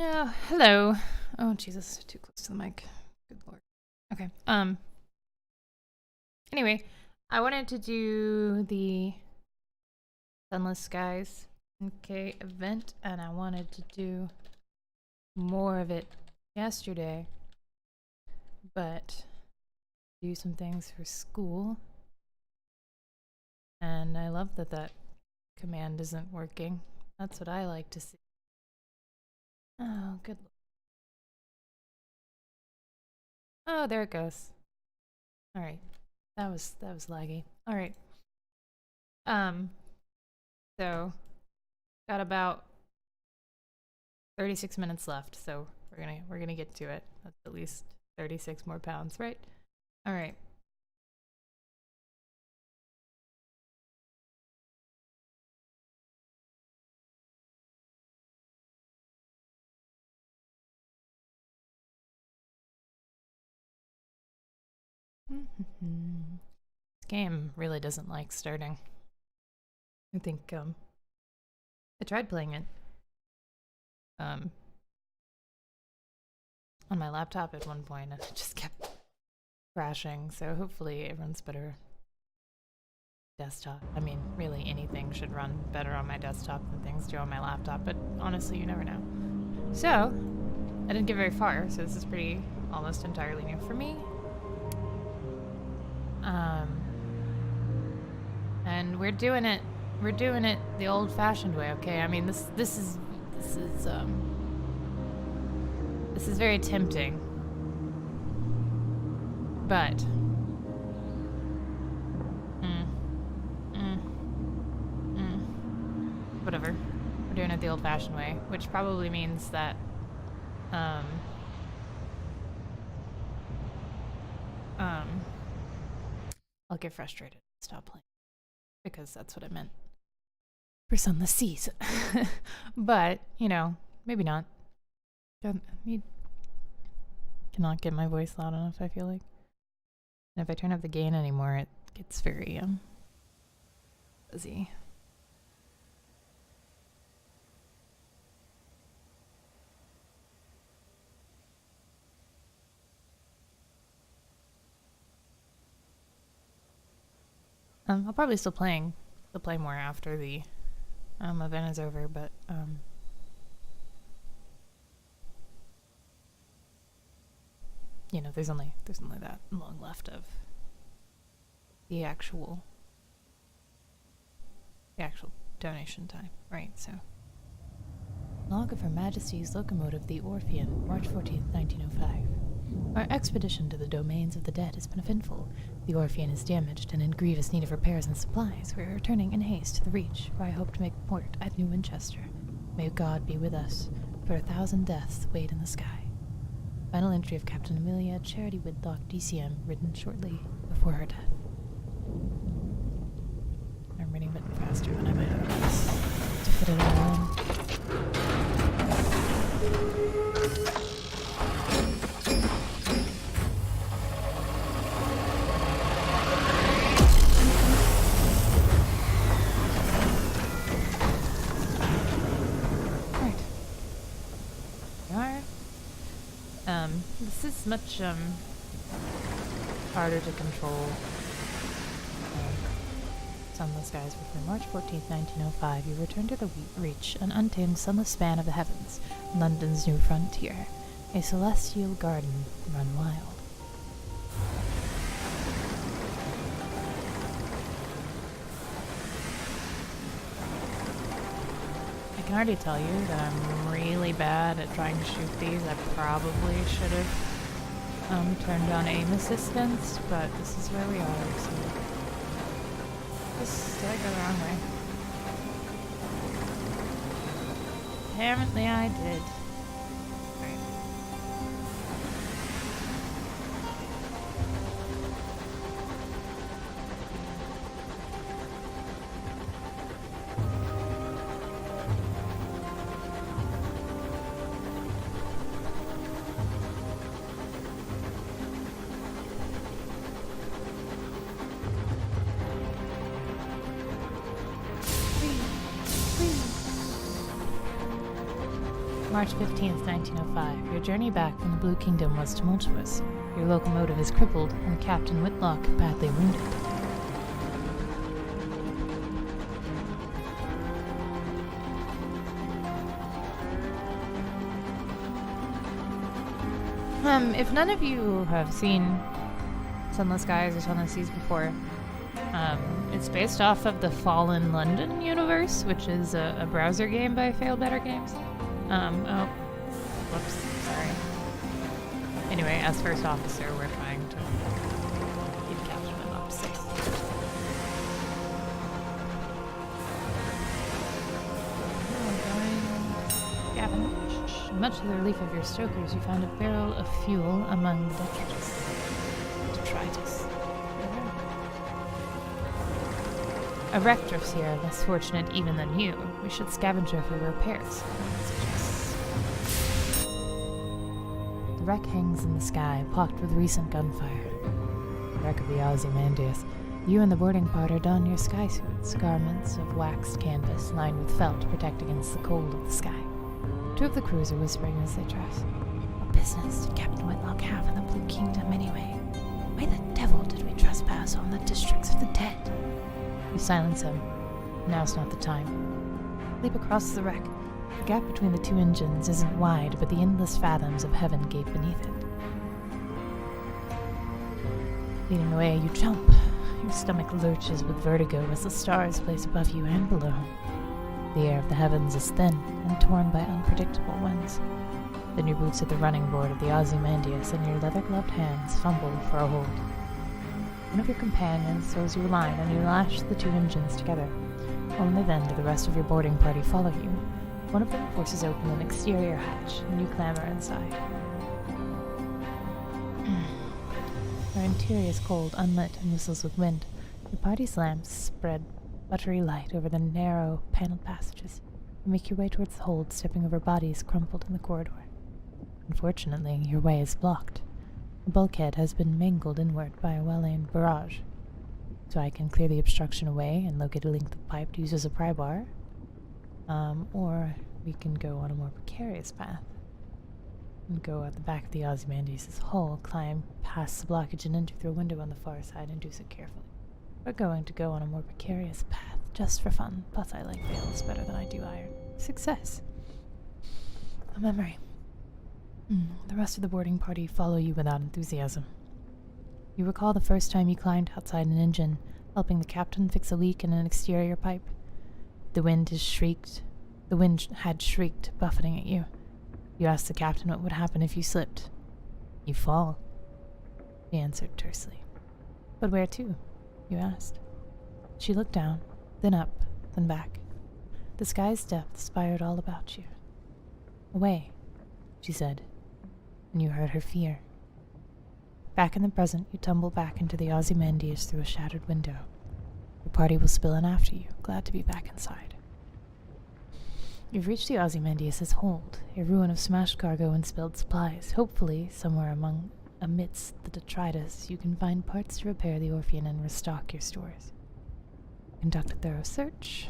Oh, hello. Oh, Jesus, too close to the mic. Good lord. Okay. Anyway, I wanted to do the Sunless Skies event, and I wanted to do more of it yesterday, but do some things for school, and I love that command isn't working. That's what I like to see. Oh, good. Oh, there it goes. All right. That was laggy. All right. So got about 36 minutes left, so we're gonna get to it. That's at least 36 more pounds, right? All right. This game really doesn't like starting. I think I tried playing it on my laptop at one point, and it just kept crashing. So hopefully it runs better desktop. I mean, really anything should run better on my desktop than things do on my laptop, but honestly, you never know. So I didn't get very far, so this is pretty almost entirely new for me. And we're doing it the old-fashioned way, okay? I mean, this is very tempting, but whatever. We're doing it the old-fashioned way, which probably means that I'll get frustrated and stop playing, because that's what it meant for Sunless Skies. But, you know, maybe not. Cannot get my voice loud enough, I feel like. And if I turn up the gain anymore, it gets very fuzzy. I'll probably still play more after the event is over, but you know, there's only that long left of the actual donation time, right? So, log of Her Majesty's locomotive, the Orphean, March 14th, 1905. Our expedition to the domains of the dead has been eventful. The Orphean is damaged and in grievous need of repairs and supplies. We are returning in haste to the Reach, where I hope to make port at New Winchester. May God be with us, for 1,000 deaths wait in the sky. Final entry of Captain Amelia Charity Whitlock, DCM, written shortly before her death. I'm reading a bit faster than I might otherwise to fit it all in. This is much harder to control. Sunless Skies within March 14th, 1905. You return to the Reach, an untamed sunless span of the heavens, London's new frontier, a celestial garden run wild. I can already tell you that I'm really bad at trying to shoot these. I probably should have turned on aim assistance, but this is where we are, so... Did I go the wrong way? Apparently I did. Alright. March 15th, 1905. Your journey back from the Blue Kingdom was tumultuous. Your locomotive is crippled, and Captain Whitlock badly wounded. If none of you have seen Sunless Skies or Sunless Seas before, it's based off of the Fallen London universe, which is a browser game by Fail Better Games. Whoops, sorry. Anyway, as first officer, we're trying to keep Captain Whitlock safe. Gavin, much to the relief of your stokers, you found a barrel of fuel among the detritus. Detritus. A rectress here, less fortunate even than you. We should scavenge her for repairs. The wreck hangs in the sky, pocked with recent gunfire. The wreck of the Ozymandias. You and the boarding party don your sky suits, garments of waxed canvas lined with felt to protect against the cold of the sky. Two of the crews are whispering as they dress. What business did Captain Whitlock have in the Blue Kingdom anyway? Why the devil did we trespass on the districts of the dead? You silence him. Now's not the time. Leap across the wreck. The gap between the two engines isn't wide, but the endless fathoms of heaven gape beneath it. Leading the way, you jump. Your stomach lurches with vertigo as the stars place above you and below. The air of the heavens is thin and torn by unpredictable winds. Then your boots hit the running board of the Ozymandias and your leather-gloved hands fumble for a hold. One of your companions throws you a line and you lash the two engines together. Only then do the rest of your boarding party follow you. One of them forces open an exterior hatch and you clamber inside. Your interior is cold, unlit, and whistles with wind. Your party's lamps spread buttery light over the narrow, paneled passages. You make your way towards the hold, stepping over bodies crumpled in the corridor. Unfortunately, your way is blocked. The bulkhead has been mangled inward by a well-aimed barrage. So I can clear the obstruction away and locate a length of pipe to use as a pry bar. Or we can go on a more precarious path. And go at the back of the Ozymandias' hull, climb past the blockage and enter through a window on the far side and do so carefully. We're going to go on a more precarious path, just for fun. Plus I like veils better than I do iron. Success. A memory. The rest of the boarding party follow you without enthusiasm. You recall the first time you climbed outside an engine, helping the captain fix a leak in an exterior pipe. The wind had shrieked, buffeting at you. You asked the captain what would happen if you slipped. You fall. He answered tersely. But where to? You asked. She looked down, then up, then back. The sky's depth spired all about you. Away, she said, and you heard her fear. Back in the present, you tumble back into the Ozymandias through a shattered window. Your party will spill in after you, glad to be back inside. You've reached the Ozymandias' hold, a ruin of smashed cargo and spilled supplies. Hopefully, somewhere amidst the detritus, you can find parts to repair the Orphean and restock your stores. Conduct a thorough search.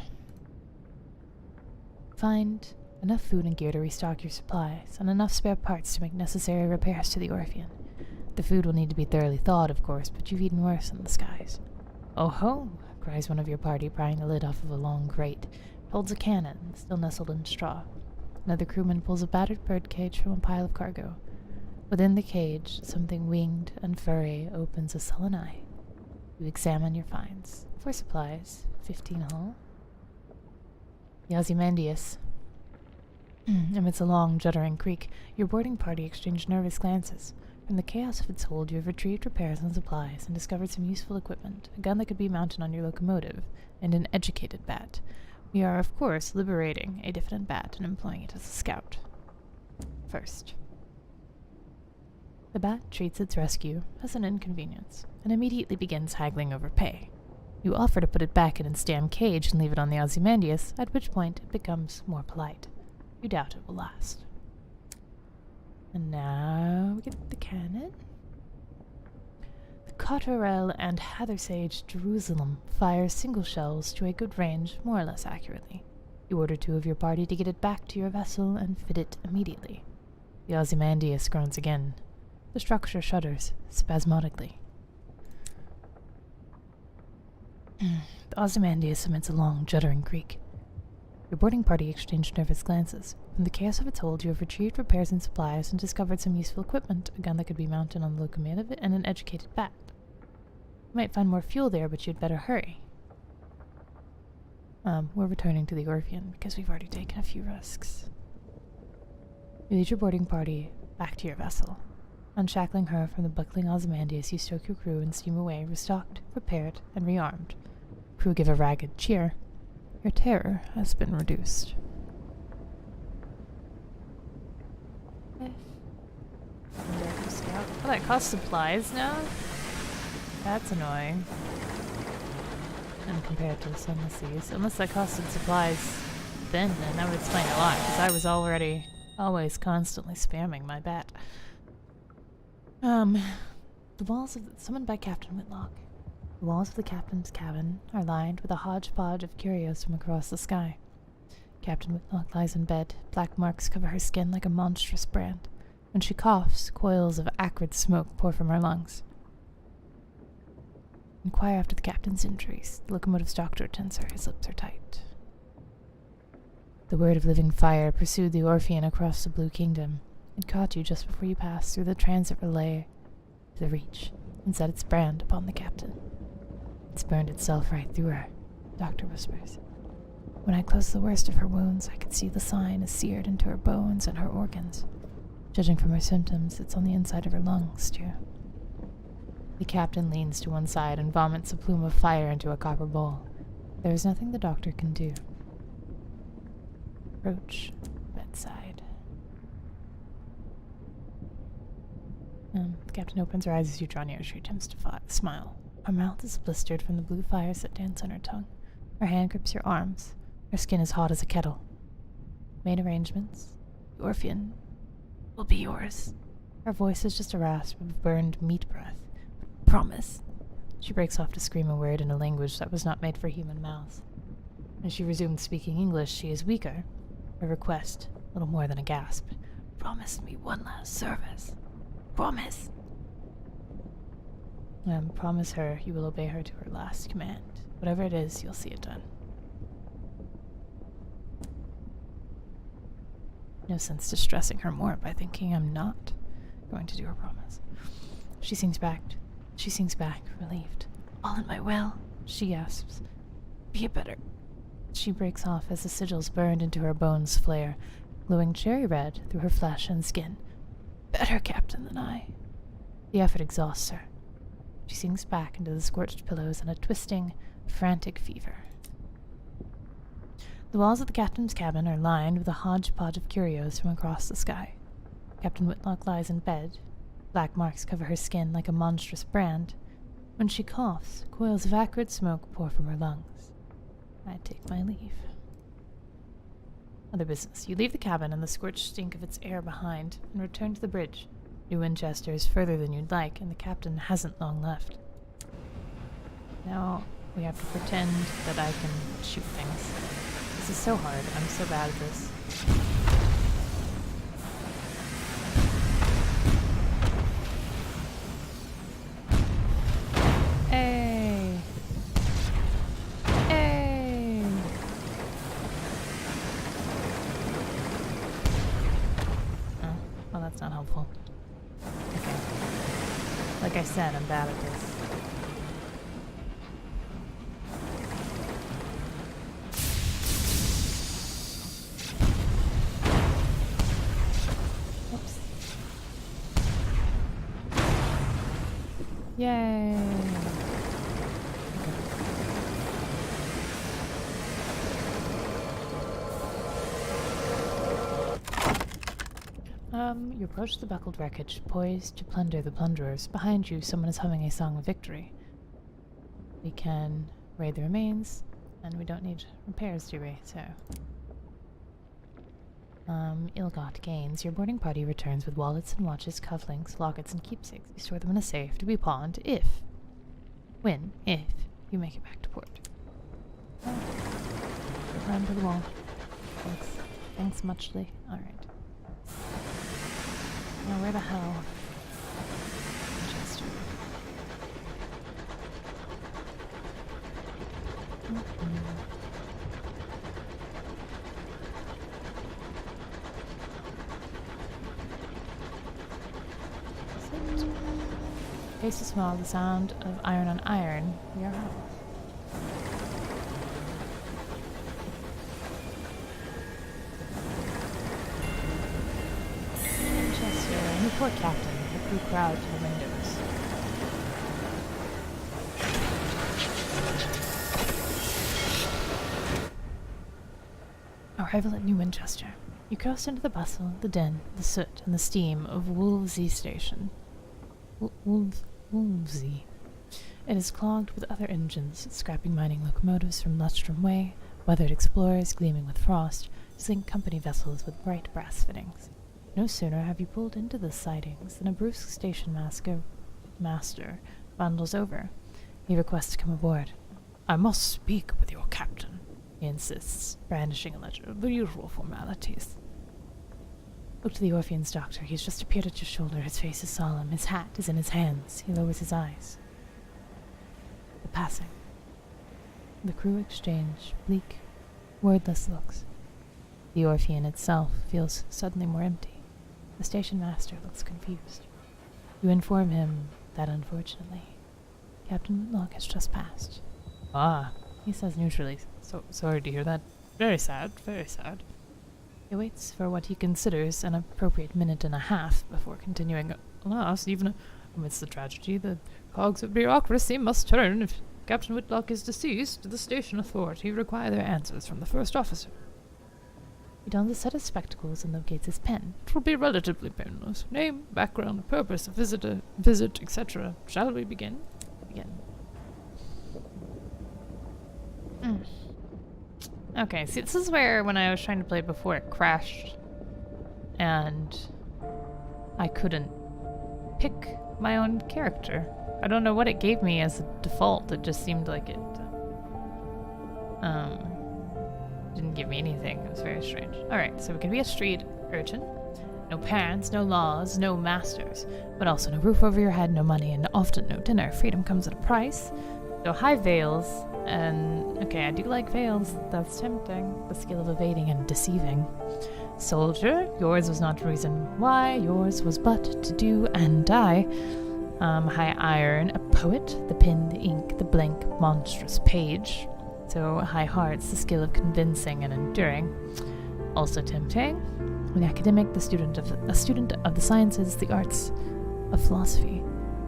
Find enough food and gear to restock your supplies, and enough spare parts to make necessary repairs to the Orphean. The food will need to be thoroughly thawed, of course, but you've eaten worse in the skies. Oh ho! Cries one of your party, prying the lid off of a long grate. Holds a cannon, still nestled in straw. Another crewman pulls a battered birdcage from a pile of cargo. Within the cage, something winged and furry opens a sullen eye. You examine your finds. For supplies, 15 hull. The Ozymandias. Amidst a long, juddering creek, your boarding party exchanged nervous glances. From the chaos of its hold, you have retrieved repairs and supplies and discovered some useful equipment, a gun that could be mounted on your locomotive, and an educated bat. We are, of course, liberating a diffident bat and employing it as a scout. First. The bat treats its rescue as an inconvenience, and immediately begins haggling over pay. You offer to put it back in its damn cage and leave it on the Ozymandias, at which point it becomes more polite. You doubt it will last. And now we get the cannon. The Cotterell and Hathersage Jerusalem fires single shells to a good range, more or less accurately. You order 2 of your party to get it back to your vessel and fit it immediately. The Ozymandias groans again. The structure shudders spasmodically. The Ozymandias emits a long, juddering creak. Your boarding party exchanged nervous glances. From the chaos of its hold, you have retrieved repairs and supplies and discovered some useful equipment, a gun that could be mounted on the locomotive, and an educated bat. You might find more fuel there, but you'd better hurry. We're returning to the Orpheum because we've already taken a few risks. You lead your boarding party back to your vessel. Unshackling her from the buckling Ozymandias, you stoke your crew and steam away, restocked, repaired, and rearmed. Crew give a ragged cheer. Your terror has been reduced. Oh, that costs supplies now? That's annoying. And compared to the Sunless Skies. Unless that costed supplies then that would explain a lot, because I was already always constantly spamming my bat. The walls summoned by Captain Whitlock. The walls of the captain's cabin are lined with a hodgepodge of curios from across the sky. Captain Whitlock lies in bed. Black marks cover her skin like a monstrous brand. When she coughs, coils of acrid smoke pour from her lungs. Inquire after the captain's injuries. The locomotive's doctor attends her. His lips are tight. The word of living fire pursued the Orphean across the Blue Kingdom. It caught you just before you passed through the transit relay to the Reach and set its brand upon the captain. It's burned itself right through her, the doctor whispers. When I closed the worst of her wounds, I could see the sign is seared into her bones and her organs. Judging from her symptoms, it's on the inside of her lungs, too. The captain leans to one side and vomits a plume of fire into a copper bowl. There is nothing the doctor can do. Approach bedside. The captain opens her eyes as you draw near. She attempts to smile. Her mouth is blistered from the blue fires that dance on her tongue. Her hand grips your arms. Her skin is hot as a kettle. Made arrangements. The Orphean will be yours. Her voice is just a rasp of burned meat breath. Promise. She breaks off to scream a word in a language that was not made for human mouths. As she resumed speaking English, she is weaker. Her request, little more than a gasp. Promise me one last service. Promise. Promise her you will obey her to her last command. Whatever it is, you'll see it done. No sense distressing her more by thinking I'm not going to do her promise. She sings back, relieved. All in my will, she gasps. Be it better. She breaks off as the sigils burned into her bones flare, glowing cherry red through her flesh and skin. Better, Captain, than I. The effort exhausts her. She sinks back into the scorched pillows in a twisting, frantic fever. The walls of the captain's cabin are lined with a hodgepodge of curios from across the sky. Captain Whitlock lies in bed. Black marks cover her skin like a monstrous brand. When she coughs, coils of acrid smoke pour from her lungs. I take my leave. Other business. You leave the cabin and the scorched stink of its air behind and return to the bridge. New Winchester is further than you'd like, and the captain hasn't long left. Now we have to pretend that I can shoot things. This is so hard. I'm so bad at this. Hey! Hey! Oh, well, that's not helpful. Okay. Like I said, I'm bad at this. Oops. Yay! You approach the buckled wreckage, poised to plunder the plunderers. Behind you, someone is humming a song of victory. We can raid the remains, and we don't need repairs, do we? So, ill-got gains. Your boarding party returns with wallets and watches, cufflinks, lockets, and keepsakes. You store them in a safe to be pawned if you make it back to port. Oh. Run to the wall. Thanks muchly. Alright. Now where the hell? Winchester. Face to small, the sound of iron on iron. We are home. Winchester, and the poor captain, the crew crowd to the windows. Arrival at New Winchester. You crossed into the bustle, the din, the soot, and the steam of Wolvesey Station. Wolvesey. It is clogged with other engines, scrapping mining locomotives from Lutstrom Way, weathered explorers gleaming with frost, zinc company vessels with bright brass fittings. No sooner have you pulled into the sidings than a brusque station master bundles over. He requests to come aboard. "I must speak with your captain," he insists, brandishing a ledger. "The usual formalities." Look to the Orphean's doctor. He's just appeared at your shoulder. His face is solemn. His hat is in his hands. He lowers his eyes. The passing. The crew exchange bleak, wordless looks. The Orphean itself feels suddenly more empty. The station master looks confused. You inform him that, unfortunately, Captain Whitlock has just passed. "Ah," he says neutrally. "So sorry to hear that. Very sad, very sad." He waits for what he considers an appropriate minute and a half before continuing. "Alas, even amidst the tragedy, the cogs of bureaucracy must turn. If Captain Whitlock is deceased, the station authority require their answers from the first officer." He dons a set of spectacles and locates his pen. "It will be relatively painless. Name, background, purpose, visit, etc. Shall we begin?" Begin. Okay, see, this is where, when I was trying to play before, it crashed. And I couldn't pick my own character. I don't know what it gave me as a default. It just seemed like it didn't give me anything. It was very strange. Alright, so we can be a street urchin. No parents, no laws, no masters. But also no roof over your head, no money, and often no dinner. Freedom comes at a price. So high veils, and okay, I do like veils. That's tempting. The skill of evading and deceiving. Soldier, yours was not reason why. Yours was but to do and die. High iron, a poet. The pen, the ink, the blank, monstrous page. So high hearts, the skill of convincing and enduring. Also tempting. An academic, a student of the sciences, the arts, of philosophy.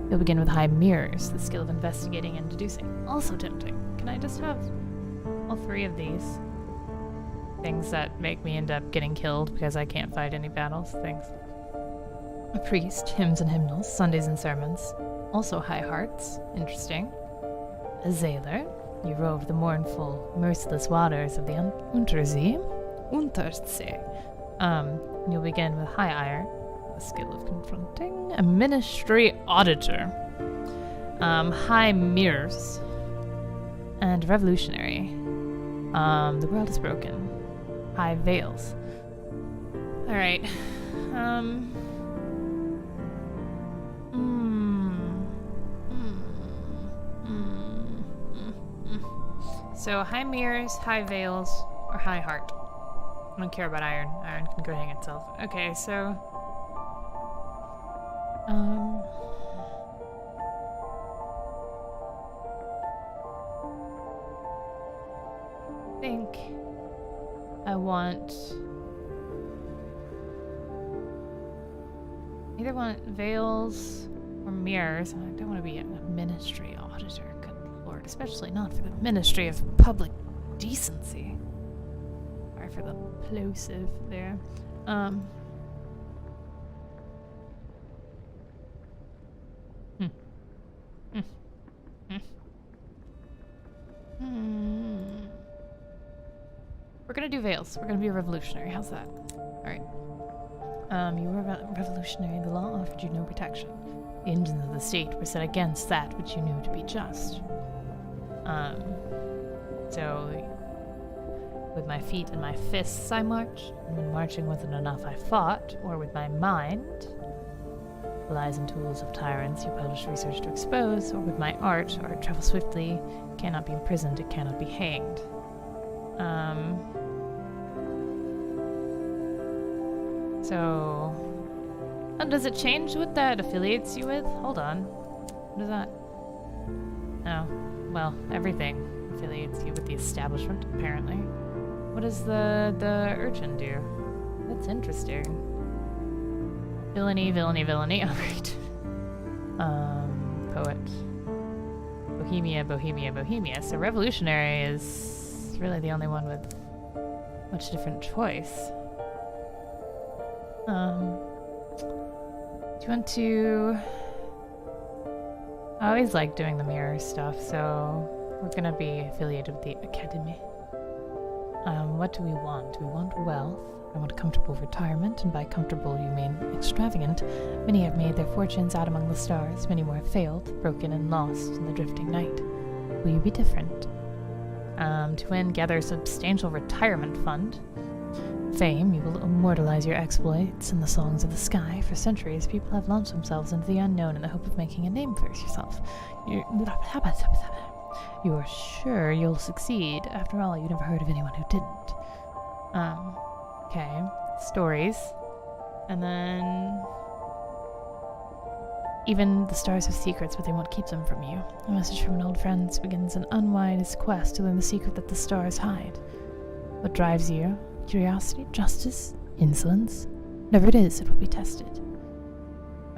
You'll begin with high mirrors, the skill of investigating and deducing. Also tempting. Can I just have all three of these? Things that make me end up getting killed because I can't fight any battles. Thanks. A priest, hymns and hymnals, Sundays and sermons. Also high hearts. Interesting. A sailor. You rove the mournful, merciless waters of the Untersee. You'll begin with high iron, the skill of confronting. A ministry auditor. High mirrors. And revolutionary. The world is broken. High veils. Alright. So high mirrors, high veils, or high heart. I don't care about iron. Iron can go hang itself. Okay, so I think I want either want veils or mirrors. I don't want to be a ministry auditor. Good lord, especially not for the Ministry of Public Decency. Sorry for the plosive there. We're gonna do veils. We're gonna be a revolutionary. How's that? Alright. You were a revolutionary. The law offered you no protection. The engines of the state were set against that which you knew to be just. So With my feet and my fists I march, and when marching wasn't enough I fought, or with my mind, the lies and tools of tyrants who publish research to expose, or with my art travels swiftly, cannot be imprisoned, it cannot be hanged. So... And does it change what that affiliates you with? Hold on. What is that? Oh, well, everything affiliates you with the establishment, apparently. What does the urchin do? That's interesting. Villainy, villainy, villainy. Alright. Poet. Bohemia, Bohemia, Bohemia. So revolutionary is really the only one with much different choice. Do you want to... I always like doing the mirror stuff, so we're gonna be affiliated with the Academy. What do we want? We want wealth. I want a comfortable retirement, and by comfortable you mean extravagant. Many have made their fortunes out among the stars, many more have failed, broken and lost in the drifting night. Will you be different? To win, gather a substantial retirement fund. Fame, you will immortalize your exploits in the songs of the sky. For centuries, people have launched themselves into the unknown in the hope of making a name for yourself. You are sure you'll succeed. After all, you never heard of anyone who didn't. Okay. Stories. And then... Even the stars have secrets, but they won't keep them from you. A message from an old friend begins an unwise quest to learn the secret that the stars hide. What drives you? Curiosity? Justice? Insolence? Whatever it is, it will be tested.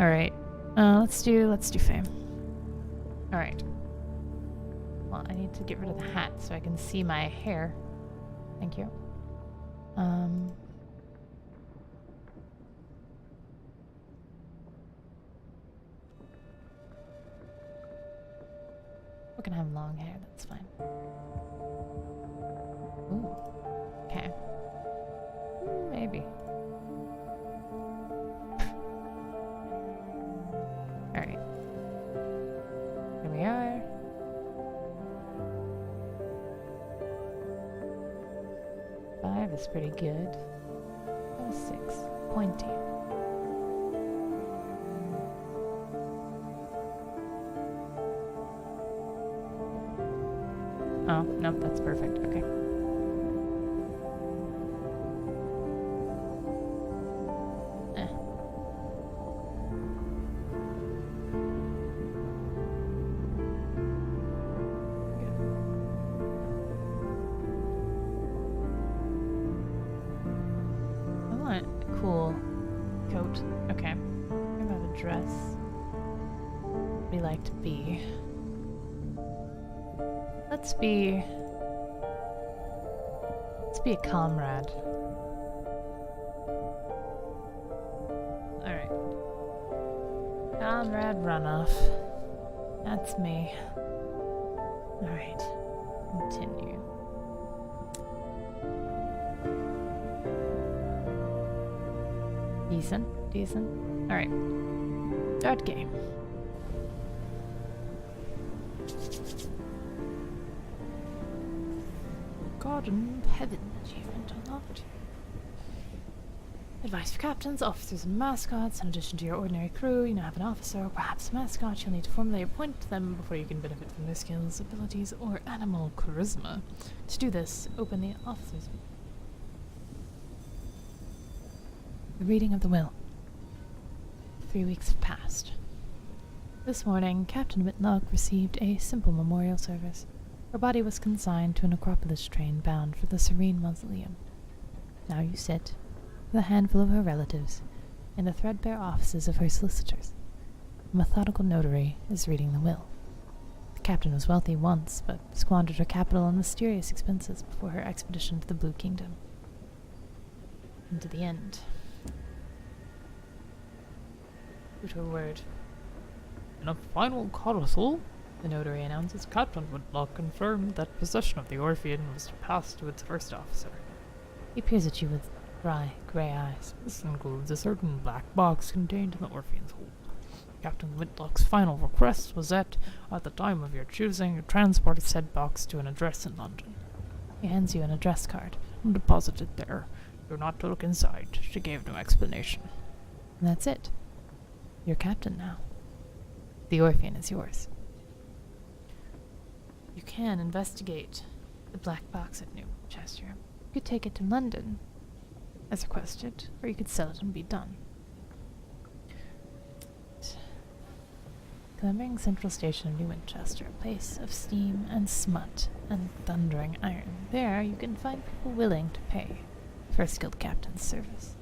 Alright. Let's do fame. Alright. Well, I need to get rid of the hat so I can see my hair. Thank you. We're gonna have long hair, that's fine. Ooh. Okay. Maybe. Alright. Here we are. Five is pretty good. 6. Pointy. Oh, nope, that's perfect. Okay. Cool coat. Okay. What about a dress? What do you like to be? Let's be a comrade. Alright. Comrade runoff. That's me. Alright. Continue. Decent. Alright. Start game. Garden of Heaven achievement unlocked. Advice for captains, officers, and mascots. In addition to your ordinary crew, you now have an officer or perhaps a mascot. You'll need to formally appoint them before you can benefit from their skills, abilities, or animal charisma. To do this, open the officers. The reading of the will. 3 weeks have passed. This morning, Captain Whitlock received a simple memorial service. Her body was consigned to an Acropolis train bound for the Serene Mausoleum. Now you sit, with a handful of her relatives, in the threadbare offices of her solicitors. A methodical notary is reading the will. The captain was wealthy once, but squandered her capital on mysterious expenses before her expedition to the Blue Kingdom. And to the end. Put her word. In a final codicil, the notary announces, Captain Whitlock confirmed that possession of the Orphean was passed to its first officer. He peers at you with dry, grey eyes. This includes a certain black box contained in the Orphean's hold. Captain Whitlock's final request was that, at the time of your choosing, you transport said box to an address in London. He hands you an address card. and deposit it there. You're not to look inside. She gave no explanation. And that's it. You're captain now. The Orpheum is yours. You can investigate the black box at New Chester. You could take it to London, as requested, or you could sell it and be done. Clambering Central Station of New Winchester, a place of steam and smut and thundering iron. There you can find people willing to pay for a skilled captain's service.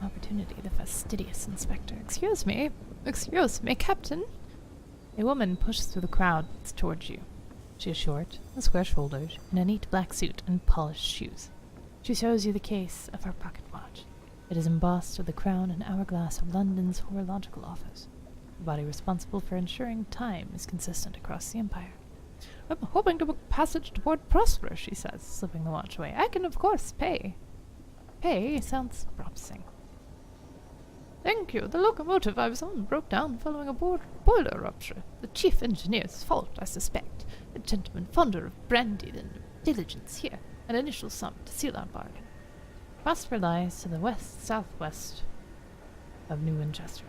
Opportunity, the fastidious inspector. Excuse me, Captain. A woman pushes through the crowd towards you. She is short and square-shouldered, in a neat black suit and polished shoes. She shows you the case of her pocket watch. It is embossed with the crown and hourglass of London's horological office, the body responsible for ensuring time is consistent across the empire. I'm hoping to book passage to Port Prosperous, she says, slipping the watch away. I can, of course, pay. Pay sounds promising. Thank you. The locomotive I was on broke down following a boiler rupture. The chief engineer's fault, I suspect. A gentleman fonder of brandy than diligence here. An initial sum to seal our bargain. Prosper lies to the west-southwest of New Winchester.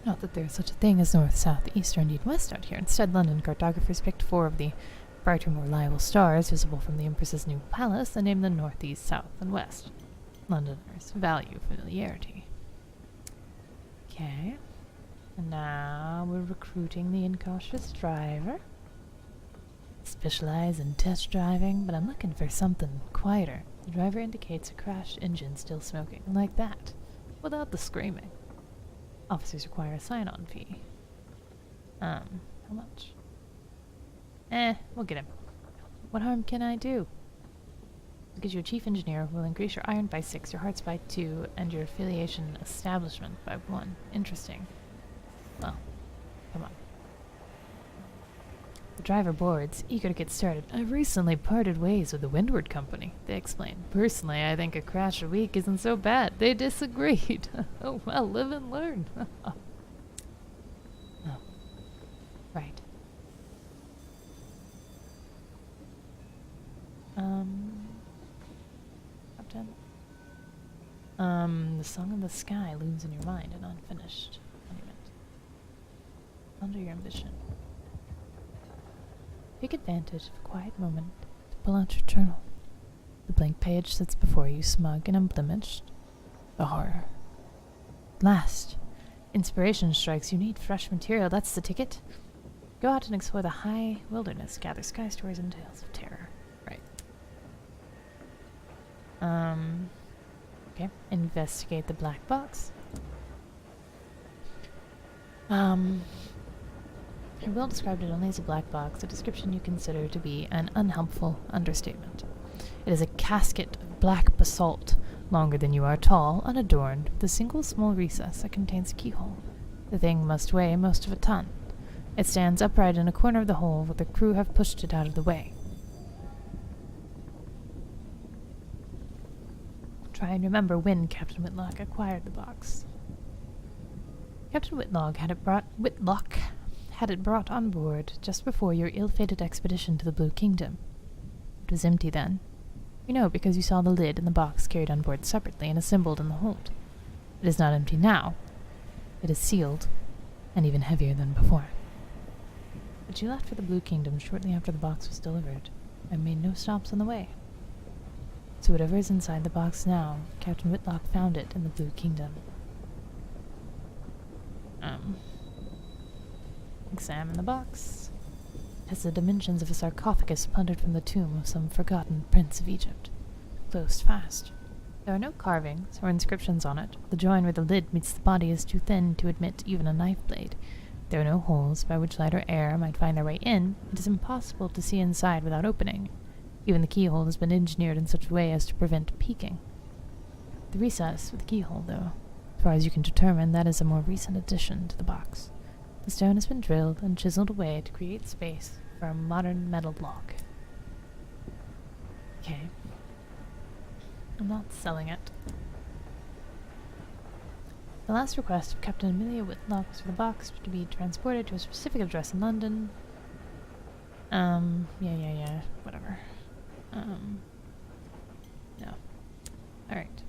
Not that there is such a thing as north, south, east, or indeed west out here. Instead, London cartographers picked 4 of the brighter, more reliable stars visible from the Empress's new palace and named them north, east, south, and west. Londoners value familiarity. Okay. And now we're recruiting the incautious driver. Specialize in test driving, but I'm looking for something quieter. The driver indicates a crashed engine still smoking, like that, without the screaming. Officers require a sign-on fee. How much? We'll get him. What harm can I do? Because your chief engineer will increase your iron by 6, your hearts by 2, and your affiliation establishment by 1. Interesting. Well, come on. The driver boards, eager to get started. I've recently parted ways with the Windward Company, they explain. Personally, I think a crash a week isn't so bad. They disagreed. Oh, well, live and learn. Oh, right. Captain? The Song of the Sky looms in your mind, an unfinished monument. Under your ambition. Take advantage of a quiet moment to pull out your journal. The blank page sits before you, smug and unblemished. The horror. At last, inspiration strikes. You need fresh material. That's the ticket. Go out and explore the high wilderness. Gather sky stories and tales of terror. Right. Okay. Investigate the black box. Will described it only as a black box, a description you consider to be an unhelpful understatement. It is a casket of black basalt, longer than you are tall, unadorned, with a single small recess that contains a keyhole. The thing must weigh most of a ton. It stands upright in a corner of the hole, where the crew have pushed it out of the way. Try and remember when Captain Whitlock acquired the box. Captain Whitlock had it brought on board just before your ill-fated expedition to the Blue Kingdom. It was empty then. You know because you saw the lid and the box carried on board separately and assembled in the hold. It is not empty now. It is sealed, and even heavier than before. But you left for the Blue Kingdom shortly after the box was delivered, and made no stops on the way. So whatever is inside the box now, Captain Whitlock found it in the Blue Kingdom. Examine the box. It has the dimensions of a sarcophagus plundered from the tomb of some forgotten prince of Egypt. Closed fast. There are no carvings or inscriptions on it. The join where the lid meets the body is too thin to admit even a knife blade. There are no holes by which light or air might find their way in. It is impossible to see inside without opening. Even the keyhole has been engineered in such a way as to prevent peeking. The recess with the keyhole, though, as far as you can determine, that is a more recent addition to the box. The stone has been drilled and chiseled away to create space for a modern metal lock. Okay. I'm not selling it. The last request of Captain Amelia Whitlock was for the box to be transported to a specific address in London. Yeah. Whatever. No. Alright.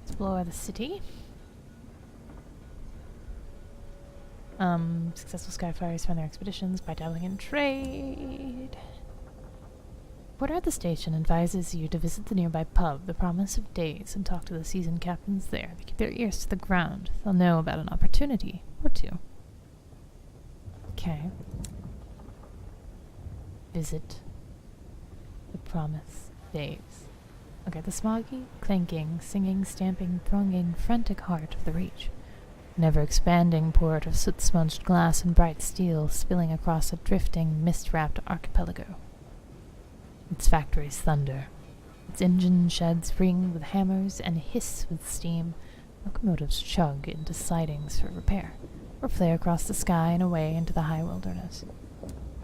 Explore the city. Successful Skyflyers found their expeditions by dabbling in trade. Porter at the station advises you to visit the nearby pub, The Promise of Days, and talk to the seasoned captains there. They keep their ears to the ground. They'll know about an opportunity or two. Okay. Visit The Promise Days. Okay, the smoggy, clanking, singing, stamping, thronging, frantic heart of the Reach. Never-expanding port of soot-smudged glass and bright steel spilling across a drifting, mist-wrapped archipelago. Its factories thunder. Its engine sheds ring with hammers and hiss with steam. Locomotives chug into sidings for repair, or flare across the sky and away into the high wilderness.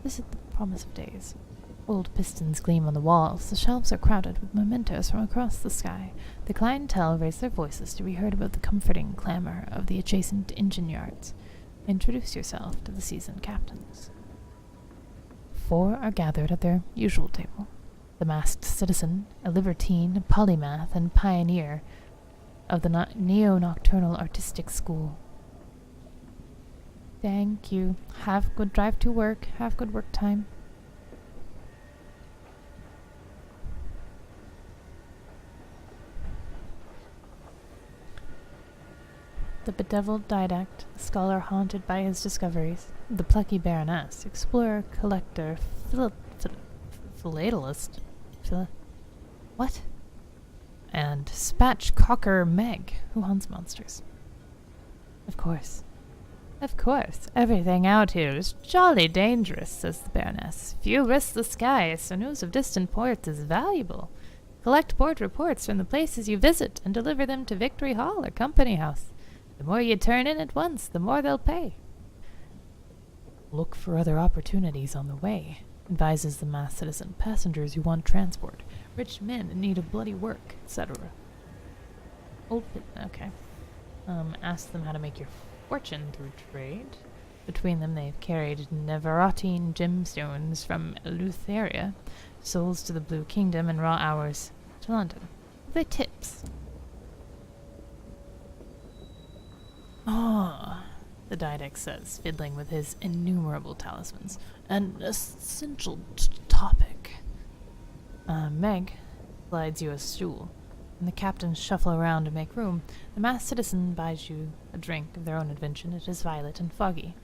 Visit the Promise of Days. Old pistons gleam on the walls. The shelves are crowded with mementos from across the sky. The clientele raise their voices to be heard about the comforting clamor of the adjacent engine yards. Introduce yourself to the seasoned captains. 4 are gathered at their usual table. The masked citizen, a libertine, polymath, and pioneer of the neo-nocturnal artistic school. Thank you. Have good drive to work. Have good work time. The bedeviled didact, scholar haunted by his discoveries, the plucky baroness, explorer, collector, philatelist, what? And spatchcocker Meg, who hunts monsters. Of course, everything out here is jolly dangerous, says the baroness. Few risk the skies, so news of distant ports is valuable. Collect port reports from the places you visit and deliver them to Victory Hall or Company House. The more you turn in at once, the more they'll pay. Look for other opportunities on the way, advises the masked citizen. Passengers who want transport, rich men in need of bloody work, etc. Okay. Ask them how to make your fortune through trade. Between them they've carried Neverotine gemstones from Eleutheria, souls to the Blue Kingdom, and raw hours to London. They tips. Ah, the didact says, fiddling with his innumerable talismans. An essential topic. Meg slides you a stool, and the captains shuffle around to make room. The masked citizen buys you a drink of their own invention. It is violet and foggy.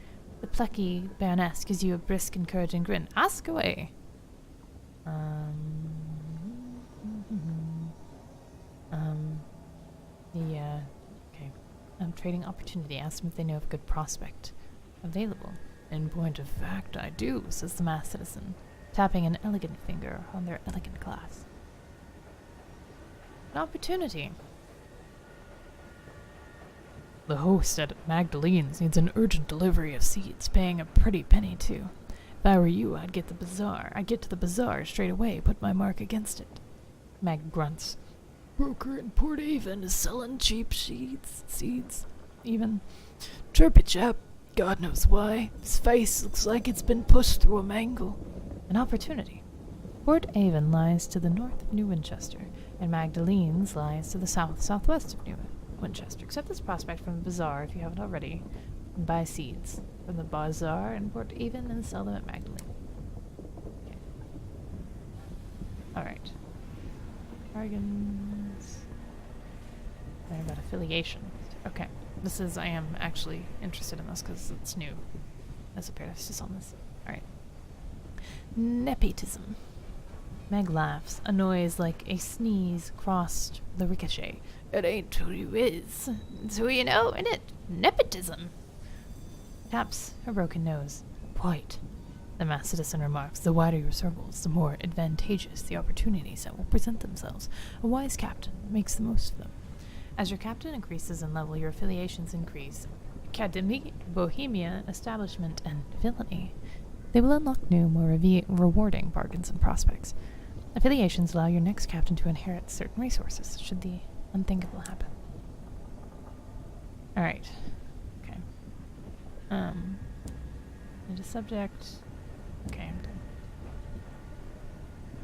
The plucky baroness gives you a brisk, encouraging grin. Ask away. Trading opportunity. Ask them if they know of a good prospect available. In point of fact, I do, says the masked citizen, tapping an elegant finger on their elegant glass. An opportunity. The host at Magdalene's needs an urgent delivery of seeds, paying a pretty penny, too. If I were you, I'd get to the bazaar straight away, put my mark against it. Mag grunts. Broker in Port Avon is selling cheap seeds. Even. Chirpy chap. God knows why. His face looks like it's been pushed through a mangle. An opportunity. Port Avon lies to the north of New Winchester, and Magdalene's lies to the southwest of New Winchester. Accept this prospect from the bazaar if you haven't already, and buy seeds from the bazaar in Port Avon and sell them at Magdalene. Okay. Alright. Bargains. Learn about affiliation. Okay. I am actually interested in this because it's new. As a parasite on this. Alright. Nepotism. Meg laughs, a noise like a sneeze crossed the ricochet. It ain't who you is. It's who you know, innit? Nepotism. Taps her broken nose. Quite. The masked citizen remarks, the wider your circles, the more advantageous the opportunities that will present themselves. A wise captain makes the most of them. As your captain increases in level, your affiliations increase. Academy, Bohemia, Establishment, and Villainy. They will unlock new, more rewarding bargains and prospects. Affiliations allow your next captain to inherit certain resources, should the unthinkable happen. Alright. Okay. Need a subject. Okay, I'm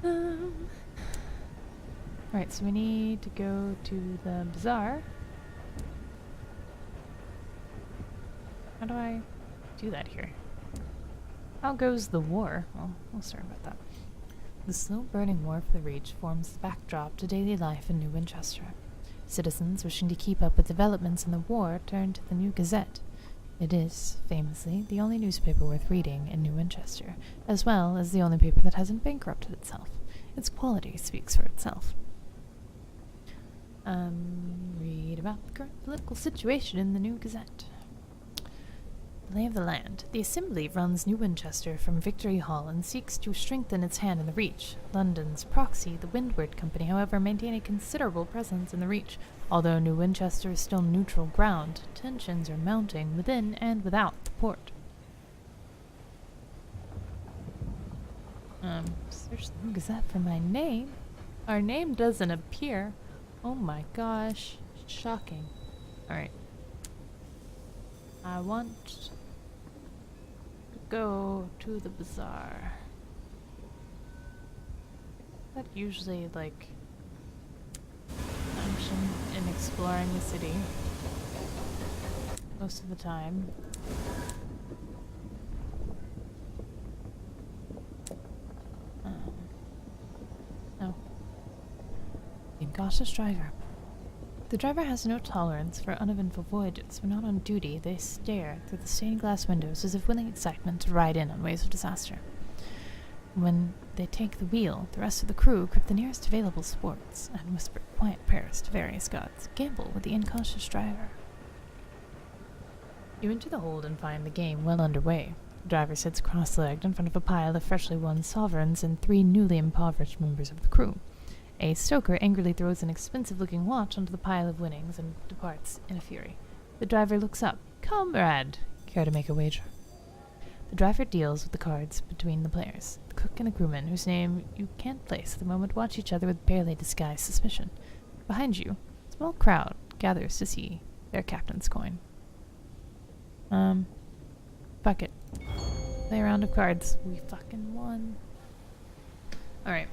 done. Alright, so we need to go to the bazaar. How do I do that here? How goes the war? Well, we'll start about that. The slow-burning war for the Reach forms the backdrop to daily life in New Winchester. Citizens wishing to keep up with developments in the war turn to the New Gazette. It is, famously, the only newspaper worth reading in New Winchester, as well as the only paper that hasn't bankrupted itself. Its quality speaks for itself. Read about the current political situation in the New Gazette. The lay of the land. The Assembly runs New Winchester from Victory Hall and seeks to strengthen its hand in the Reach. London's proxy, the Windward Company, however, maintain a considerable presence in the Reach. Although New Winchester is still neutral ground, tensions are mounting within and without the port. Search the New Gazette for my name. Our name doesn't appear. Oh my gosh. Shocking. Alright. I want to go to the bazaar. That usually, like, function in exploring the city most of the time. No. Incautious driver. The driver has no tolerance for uneventful voyages. When not on duty, they stare through the stained glass windows as if willing excitement to ride in on waves of disaster. When they take the wheel, the rest of the crew grip the nearest available sports and whisper quiet prayers to various gods. Gamble with the incautious driver. You enter the hold and find the game well underway. The driver sits cross-legged in front of a pile of freshly won sovereigns and 3 newly impoverished members of the crew. A stoker angrily throws an expensive-looking watch onto the pile of winnings and departs in a fury. The driver looks up. Comrade! Care to make a wager? The driver deals with the cards between the players. The cook and the crewman, whose name you can't place at the moment, watch each other with barely disguised suspicion. Behind you, a small crowd gathers to see their captain's coin. Fuck it. Play a round of cards. We fucking won. Alright.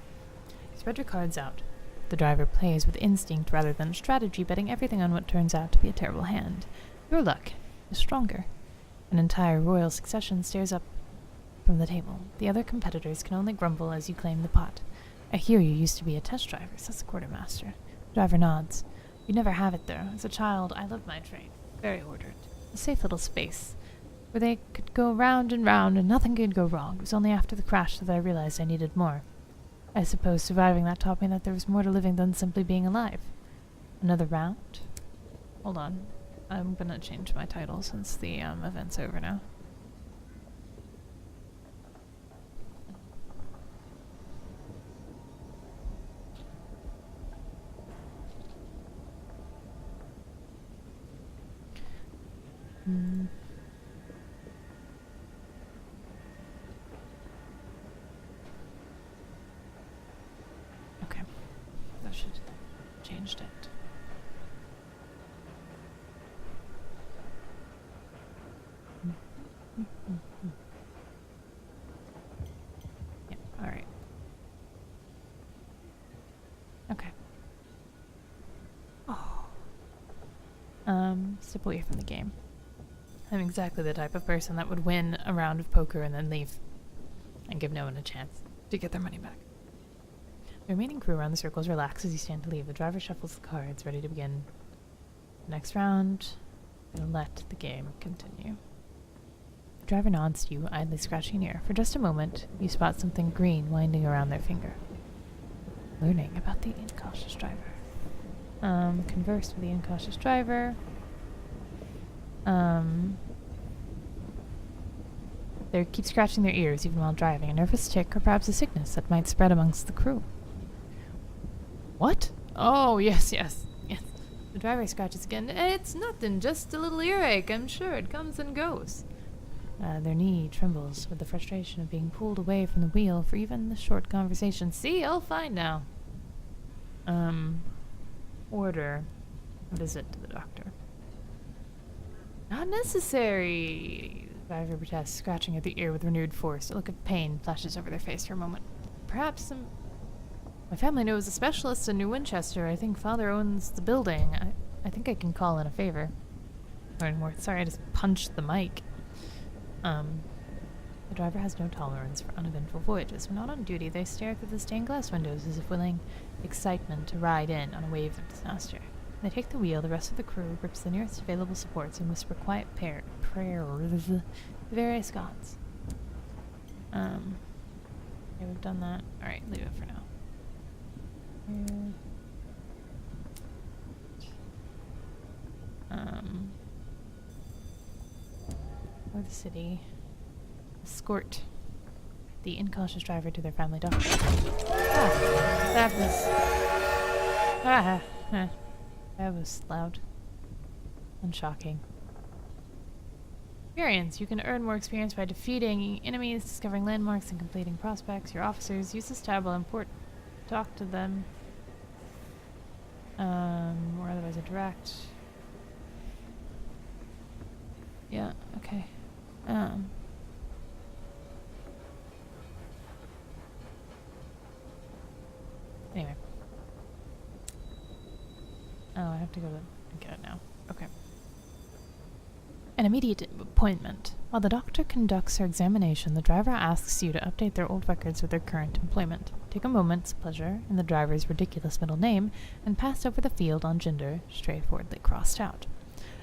Spread your cards out. The driver plays with instinct rather than strategy, betting everything on what turns out to be a terrible hand. Your luck is stronger. An entire royal succession stares up from the table. The other competitors can only grumble as you claim the pot. I hear you used to be a test driver, says the quartermaster. The driver nods. You never have it, though. As a child, I loved my train. Very ordered. A safe little space, where they could go round and round and nothing could go wrong. It was only after the crash that I realized I needed more. I suppose surviving that taught me that there was more to living than simply being alive. Another round? Hold on. I'm gonna change my title since the event's over now. Okay. That should have changed it. Yeah, alright. Okay. Oh. Step away from the game. I'm exactly the type of person that would win a round of poker and then leave. And give no one a chance to get their money back. The remaining crew around the circles relax as you stand to leave. The driver shuffles the cards, ready to begin the next round. And let the game continue. The driver nods to you, idly scratching an ear. For just a moment, you spot something green winding around their finger. Learning about the incautious driver. Converse with the incautious driver. They keep scratching their ears even while driving. A nervous tic or perhaps a sickness that might spread amongst the crew. What? Oh, yes. The driver scratches again. It's nothing, just a little earache. I'm sure it comes and goes. Their knee trembles with the frustration of being pulled away from the wheel for even the short conversation. See, I'll fine now. Order a visit to the doctor. Not necessary. Driver protests, scratching at the ear with renewed force. A look of pain flashes over their face for a moment. Perhaps my family knows a specialist in New Winchester. I think Father owns the building. I think I can call in a favor. Or anymore. Sorry, I just punched the mic. The driver has no tolerance for uneventful voyages. When not on duty, they stare through the stained glass windows as if willing excitement to ride in on a wave of disaster. They take the wheel, the rest of the crew grips the nearest available supports and whisper quiet prayers to various gods. Okay, we've done that. Alright, leave it for now. Or the city. Escort the incautious driver to their family doctor. That was loud and shocking. Experience. You can earn more experience by defeating enemies, discovering landmarks, and completing prospects. Your officers use this tab while talk to them, or otherwise interact. Yeah. Okay. Anyway. Oh, I have to go to get it now. Okay. An immediate appointment. While the doctor conducts her examination, the driver asks you to update their old records with their current employment. Take a moment's pleasure in the driver's ridiculous middle name and pass over the field on gender, straightforwardly crossed out.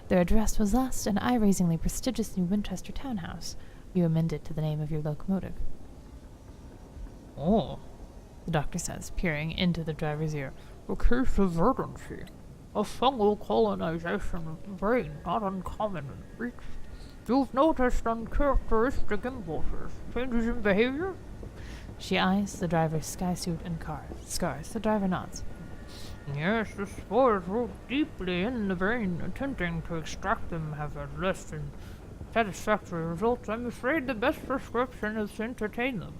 Their address was last an eye-raisingly prestigious New Winchester townhouse. You amend it to the name of your locomotive. Oh, the doctor says, peering into the driver's ear. a case of verdancy. A fungal colonization of the brain, not uncommon in freaks. You've noticed uncharacteristic impulses, changes in behavior? She eyes the driver's sky suit and scars. The driver nods. Yes, the spores root deeply in the brain. Attempting to extract them have had less than satisfactory results. I'm afraid the best prescription is to entertain them.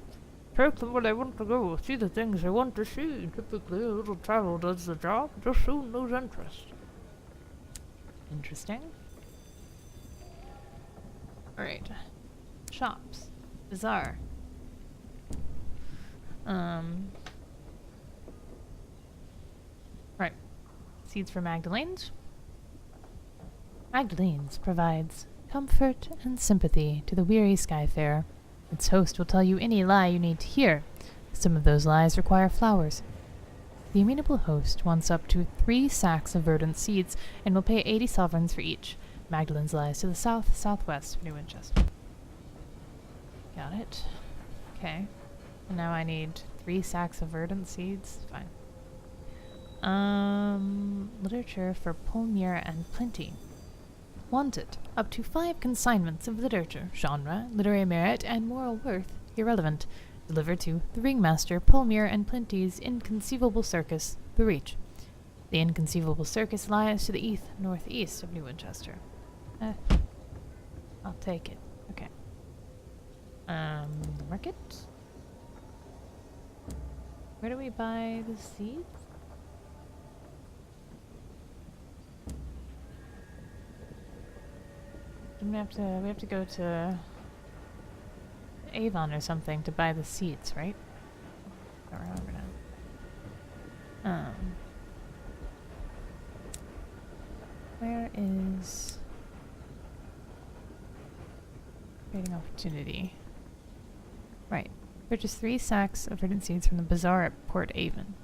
Take them where they want to go, see the things they want to see. Typically, a little travel does the job, just soon lose interest. Interesting. Alright. Shops. Bazaar. Right. Seeds for Magdalene's. Magdalene's provides comfort and sympathy to the weary skyfarer. Its host will tell you any lie you need to hear. Some of those lies require flowers. The amenable host wants up to 3 sacks of verdant seeds and will pay 80 sovereigns for each. Magdalene's lies to the southwest of New Winchester. Got it. Okay. And now I need 3 sacks of verdant seeds. Fine. Literature for Palmyra and Plenty. Wanted. Up to 5 consignments of literature, genre, literary merit, and moral worth irrelevant. Delivered to the Ringmaster, Palmyra and Plenty's Inconceivable Circus, The Reach. The Inconceivable Circus lies to the northeast of New Winchester. I'll take it. Okay. The market? Where do we buy the seeds? We have to go to Avon or something to buy the seeds, right? I don't remember now. Where is trading opportunity? Right. Purchase 3 sacks of verdant seeds from the bazaar at Port Avon.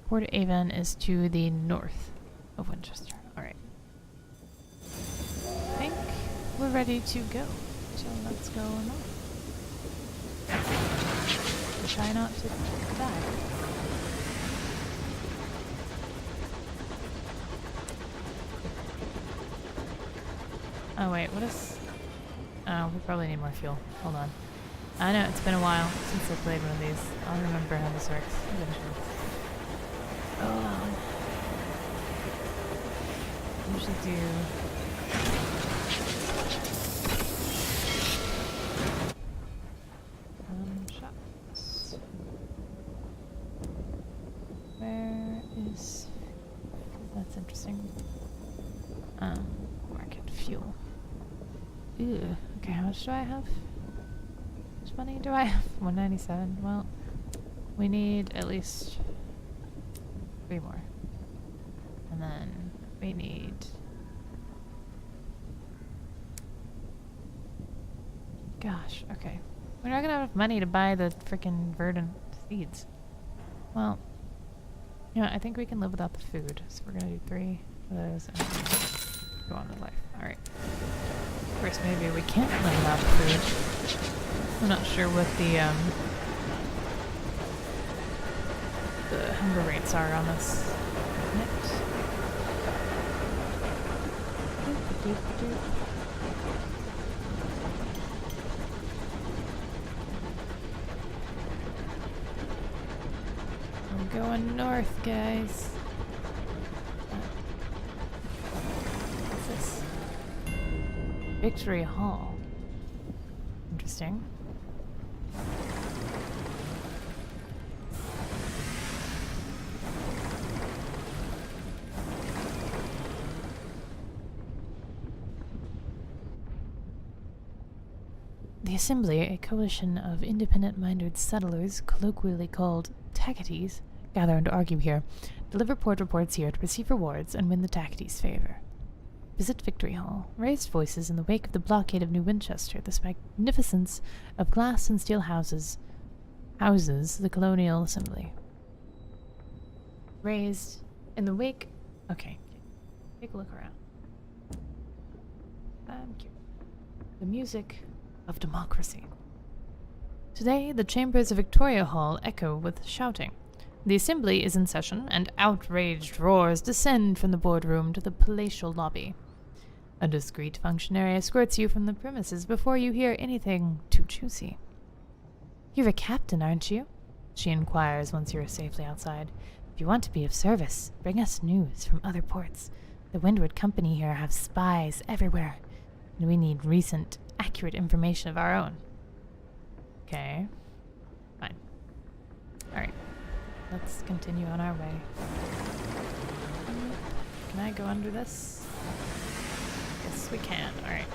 Port Avon is to the north of Winchester. Alright. I think we're ready to go. So let's go north. And try not to die. Oh wait, what is... Oh, we probably need more fuel. Hold on. I know, it's been a while since I played one of these. I'll remember how this works eventually. I usually do... shops. Where is... That's interesting. Market fuel. Ew. Okay, how much do I have? How much money do I have? 197. Well, we need at least 3 more. And then we need... Gosh, okay. We're not gonna have enough money to buy the freaking verdant seeds. Well, you know, I think we can live without the food. So we're gonna do 3 of those and go on with life. Alright. Of course, maybe we can't live without the food. I'm not sure what the hunger rates are on this. Next. We're going north, guys. What's this? Victory Hall. Interesting. The Assembly, a coalition of independent-minded settlers, colloquially called Tacites, gather and argue here, deliver port reports here to receive rewards, and win the Tacites' favor. Visit Victory Hall. Raised voices in the wake of the blockade of New Winchester, this magnificence of glass and steel houses the colonial assembly. Raised in the wake... Okay. Take a look around. Thank you. The music of democracy. Today, the chambers of Victoria Hall echo with shouting. The assembly is in session, and outraged roars descend from the boardroom to the palatial lobby. A discreet functionary escorts you from the premises before you hear anything too juicy. You're a captain, aren't you? She inquires once you're safely outside. If you want to be of service, bring us news from other ports. The Windward Company here have spies everywhere, and we need recent, accurate information of our own. Okay. Fine. Alright. Let's continue on our way. Can I go under this? Yes, we can. Alright.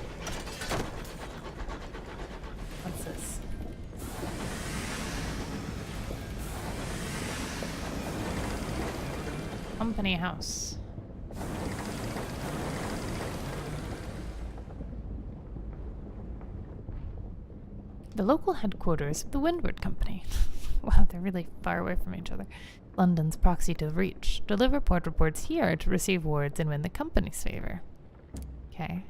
What's this? Company house. The local headquarters of the Windward Company. Wow, they're really far away from each other. London's proxy to reach. Deliver port reports here to receive wards and win the company's favor. Okay.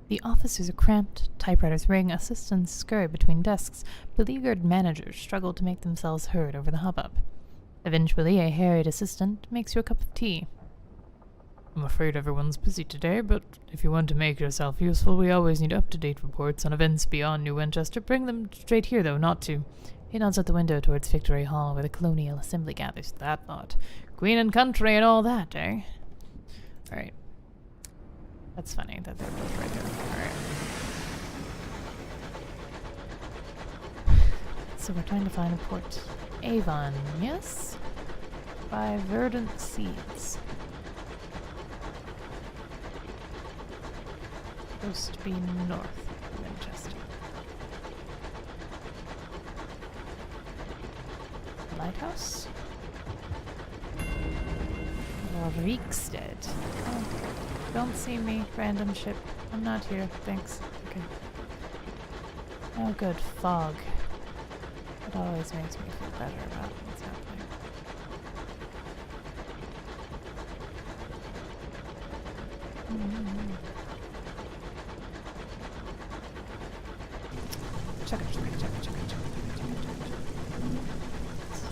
The offices are cramped, typewriters ring, assistants scurry between desks, beleaguered managers struggle to make themselves heard over the hubbub. Eventually, a harried assistant makes you a cup of tea. I'm afraid everyone's busy today, but if you want to make yourself useful, we always need up-to-date reports on events beyond New Winchester. Bring them straight here, though, not to... He nods out the window towards Victory Hall, where the Colonial Assembly gathers. That lot. Queen and country and all that, eh? Alright. That's funny that they're both right there. Alright. So we're trying to find a port. Avon, yes? By verdant seeds. Supposed to be north of Winchester. Lighthouse? Riekstead. Oh, don't see me, random ship. I'm not here, thanks. Okay. Oh, good. Fog. It always makes me feel better about what's happening. Check it.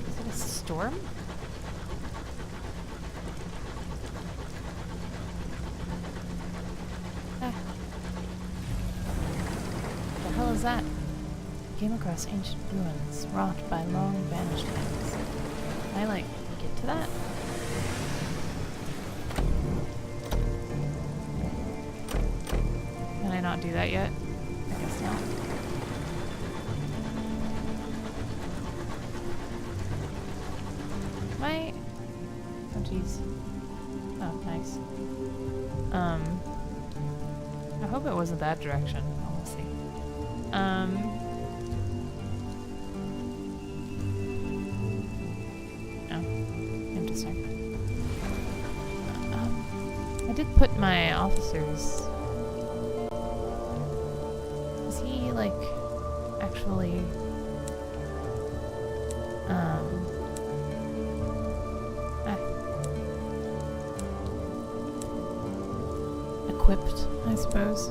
Is it a storm? What the hell is that? Came across ancient ruins wrought by long vanished hands. Can I, like, get to that? Can I not do that yet? I guess not. Oh jeez. Oh, nice. I hope it wasn't that direction. Oh, we'll see. Oh, interesting. I did put my officers. Is he like actually equipped, I suppose?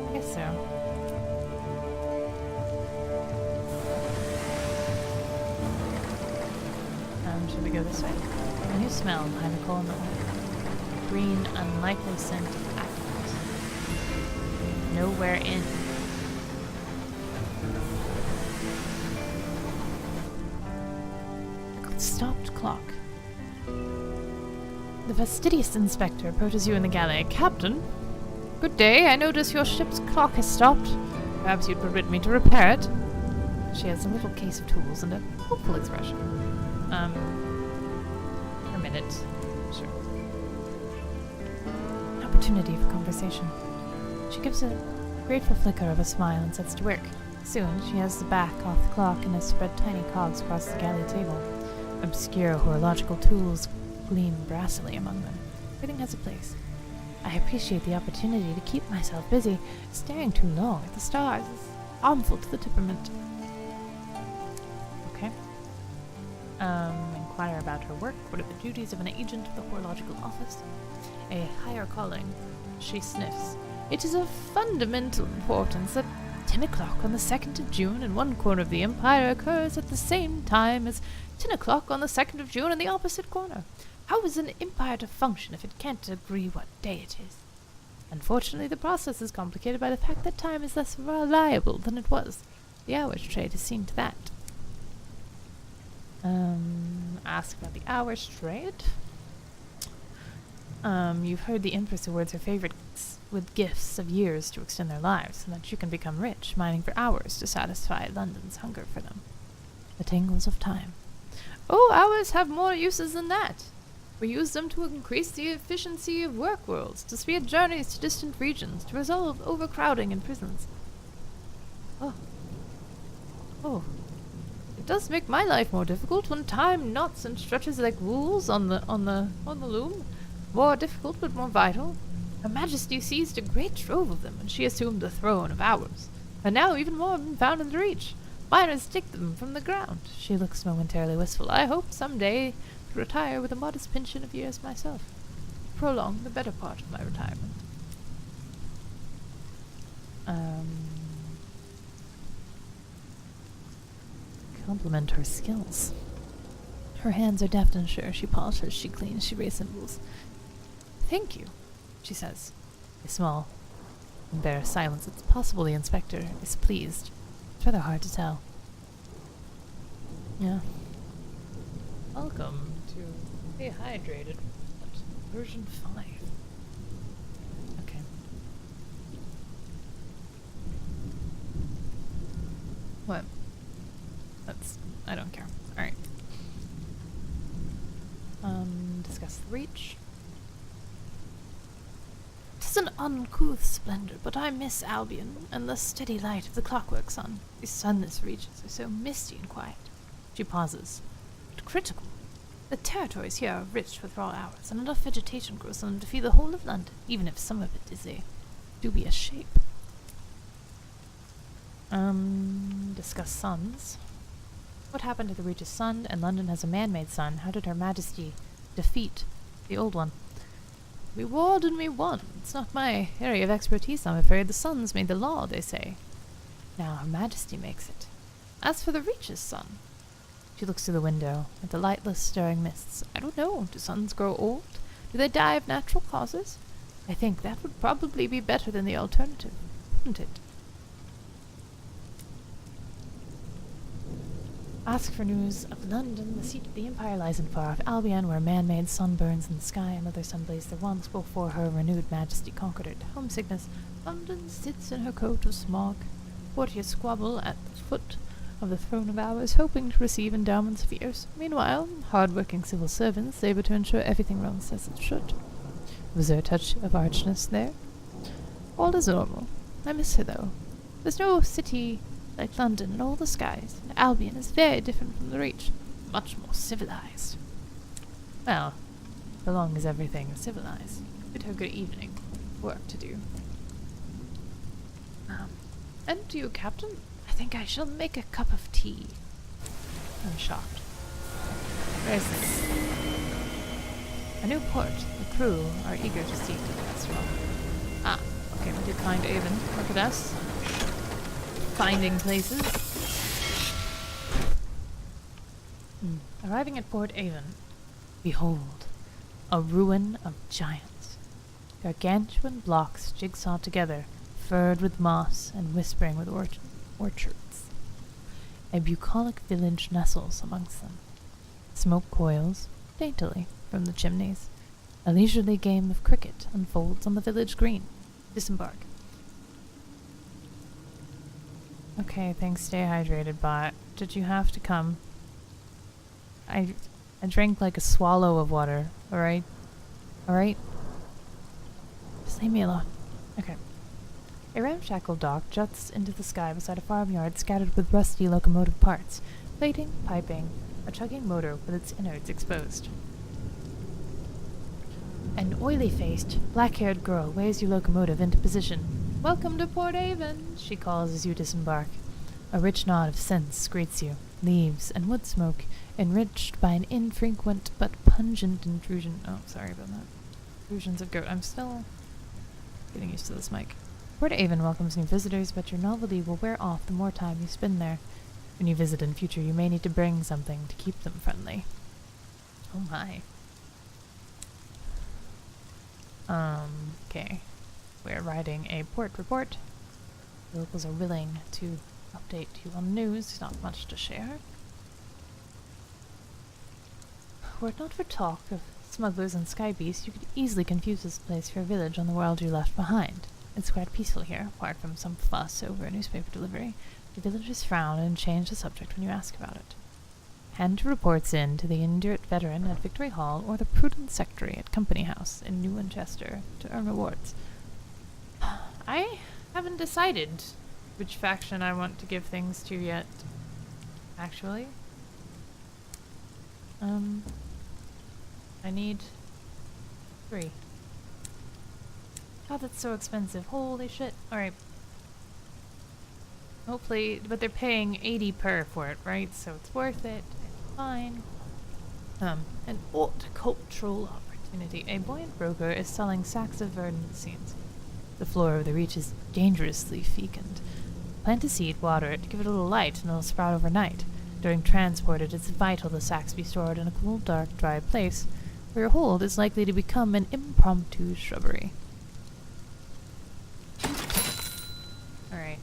I guess so. Should we go this way? A new smell behind the coal in the oil. Green, unlikely scent of acrid. Nowhere in. A stopped clock. The fastidious inspector approaches you in the galley. Captain, good day. I notice your ship's clock has stopped. Perhaps you'd permit me to repair it. She has a little case of tools and a hopeful expression. Permit it. Sure. Opportunity for conversation. She gives a grateful flicker of a smile and sets to work. Soon, she has the back off the clock and has spread tiny cogs across the galley table. Obscure horological tools gleam brassily among them. Everything has a place. I appreciate the opportunity to keep myself busy. Staring too long at the stars is harmful to the temperament. Okay. Inquire about her work. What are the duties of an agent of the horological office? A higher calling. She sniffs. It is of fundamental importance that 10 o'clock on the 2nd of June in one corner of the Empire occurs at the same time as 10 o'clock on the 2nd of June in the opposite corner. How is an empire to function if it can't agree what day it is? Unfortunately, the process is complicated by the fact that time is less reliable than it was. The hours trade has seen to that. Ask about the hours trade. You've heard the Empress awards her favorites with gifts of years to extend their lives, so that you can become rich, mining for hours to satisfy London's hunger for them. The tangles of time. Oh, hours have more uses than that. We use them to increase the efficiency of work worlds, to speed journeys to distant regions, to resolve overcrowding in prisons. Oh. It does make my life more difficult when time knots and stretches like rules on the loom. More difficult, but more vital. Her Majesty seized a great trove of them when she assumed the throne of hours, and now even more have been found in the reach. Miners take them from the ground. She looks momentarily wistful. I hope someday to retire with a modest pension of years myself. Prolong the better part of my retirement. Compliment her skills. Her hands are deft and sure. She polishes, she cleans, she reassembles. Thank you, she says. A small, embarrassed silence. It's possible the inspector is pleased. It's rather hard to tell. Yeah. Welcome to Stay Hydrated. Version 5. Okay. What? I don't care. Alright. Discuss the reach. Tis an uncouth splendor, but I miss Albion and the steady light of the clockwork sun. These sunless regions are so misty and quiet. She pauses. But critical. The territories here are rich with raw hours, and enough vegetation grows on them to feed the whole of London, even if some of it is a dubious shape. Discuss suns. What happened to the Regis sun, and London has a man-made sun? How did Her Majesty defeat the old one? We warred and we won. It's not my area of expertise, I'm afraid. The suns made the law, they say. Now Her Majesty makes it. As for the Regis sun, she looks through the window at the lightless, stirring mists. I don't know. Do suns grow old? Do they die of natural causes? I think that would probably be better than the alternative, wouldn't it? Ask for news of London. The seat of the Empire lies in far-off Albion, where a man-made sun burns in the sky. Another sun blazed there once before Her renewed Majesty conquered it. Homesickness. London sits in her coat of smog. Courtiers squabble at the foot of the throne of ours, hoping to receive endowments of years. Meanwhile, hard-working civil servants labor to ensure everything runs as it should. Was there a touch of archness there? All is normal. I miss her, though. There's no city like London in all the skies, and Albion is very different from the Reach. Much more civilized. Well, so long as everything is civilized. Bid her good evening. Work to do. And you, Captain? I think I shall make a cup of tea. I'm shocked. Where is this? A new port. The crew are eager to see to the festival. Ah, okay, we declined Avon. Look at us. Finding places. Arriving at Port Avon. Behold, a ruin of giants. Gargantuan blocks jigsawed together, furred with moss and whispering with orchards. A bucolic village nestles amongst them. Smoke coils, daintily, from the chimneys. A leisurely game of cricket unfolds on the village green. Disembark. Okay, thanks, stay hydrated, bot. Did you have to come? I drank like a swallow of water, alright? Alright? Just leave me alone. Okay. A ramshackle dock juts into the sky beside a farmyard scattered with rusty locomotive parts. Plating, piping, a chugging motor with its innards exposed. An oily-faced, black-haired girl waves your locomotive into position. Welcome to Port Avon, she calls as you disembark. A rich nod of scents greets you. Leaves and wood smoke, enriched by an infrequent but pungent intrusion. Oh, sorry about that. Intrusions of goat. I'm still getting used to this mic. Port Avon welcomes new visitors, but your novelty will wear off the more time you spend there. When you visit in future, you may need to bring something to keep them friendly. Oh my. Okay. We're writing a port report. The locals are willing to update you on the news. Not much to share. Were it not for talk of smugglers and sky beasts, you could easily confuse this place for a village on the world you left behind. It's quite peaceful here, apart from some fuss over a newspaper delivery. The villagers frown and change the subject when you ask about it. Hand your reports in to the Indurate Veteran at Victory Hall or the Prudent Secretary at Company House in New Winchester to earn rewards. I haven't decided which faction I want to give things to yet, actually. I need 3. God, that's so expensive. Holy shit. Alright. Hopefully, but they're paying 80 per for it, right? So it's worth it. It's fine. An horticultural opportunity. A buoyant broker is selling sacks of verdant seeds. The floor of the Reach is dangerously fecund. Plant a seed, water it, give it a little light, and it'll sprout overnight. During transport, it is vital the sacks be stored in a cool, dark, dry place, where your hold is likely to become an impromptu shrubbery. Alright.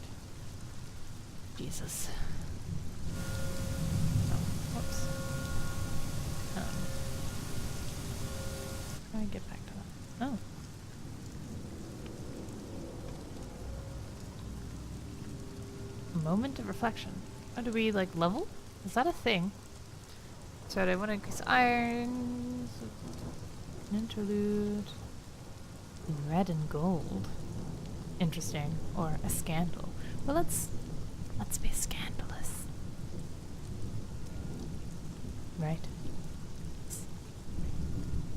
Jesus. Oh, whoops. How do I get back to that? Oh. A moment of reflection. How do we, like, level? Is that a thing? So I want to increase iron. An interlude. In red and gold. Interesting. Or a scandal. Well, let's be scandalous. Right?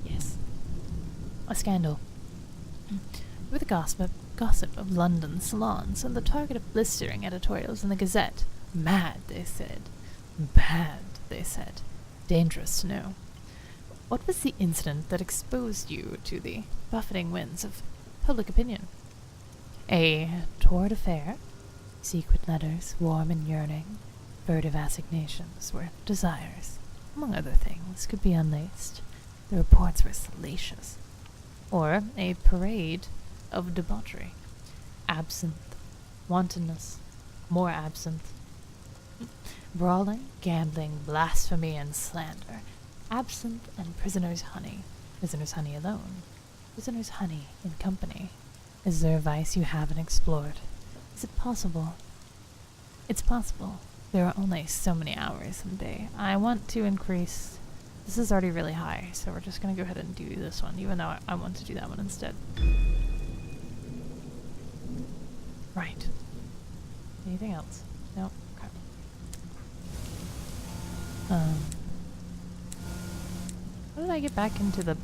Yes. A scandal. With the gossip of London salons and the target of blistering editorials in the Gazette. Mad, they said. Bad, they said. Dangerous to know. What was the incident that exposed you to the buffeting winds of public opinion? A torrid affair? Secret letters, warm and yearning, furtive assignations, worth desires, among other things, could be unlaced. The reports were salacious. Or a parade of debauchery. Absinthe, wantonness, more absinthe. Brawling, gambling, blasphemy, and slander. Absinthe and prisoner's honey. Prisoner's honey alone. Prisoner's honey in company. Is there a vice you haven't explored? Is it possible? It's possible. There are only so many hours in the day. I want to increase... This is already really high, so we're just going to go ahead and do this one, even though I want to do that one instead. Right. Anything else? Nope. Okay. How did I get back into the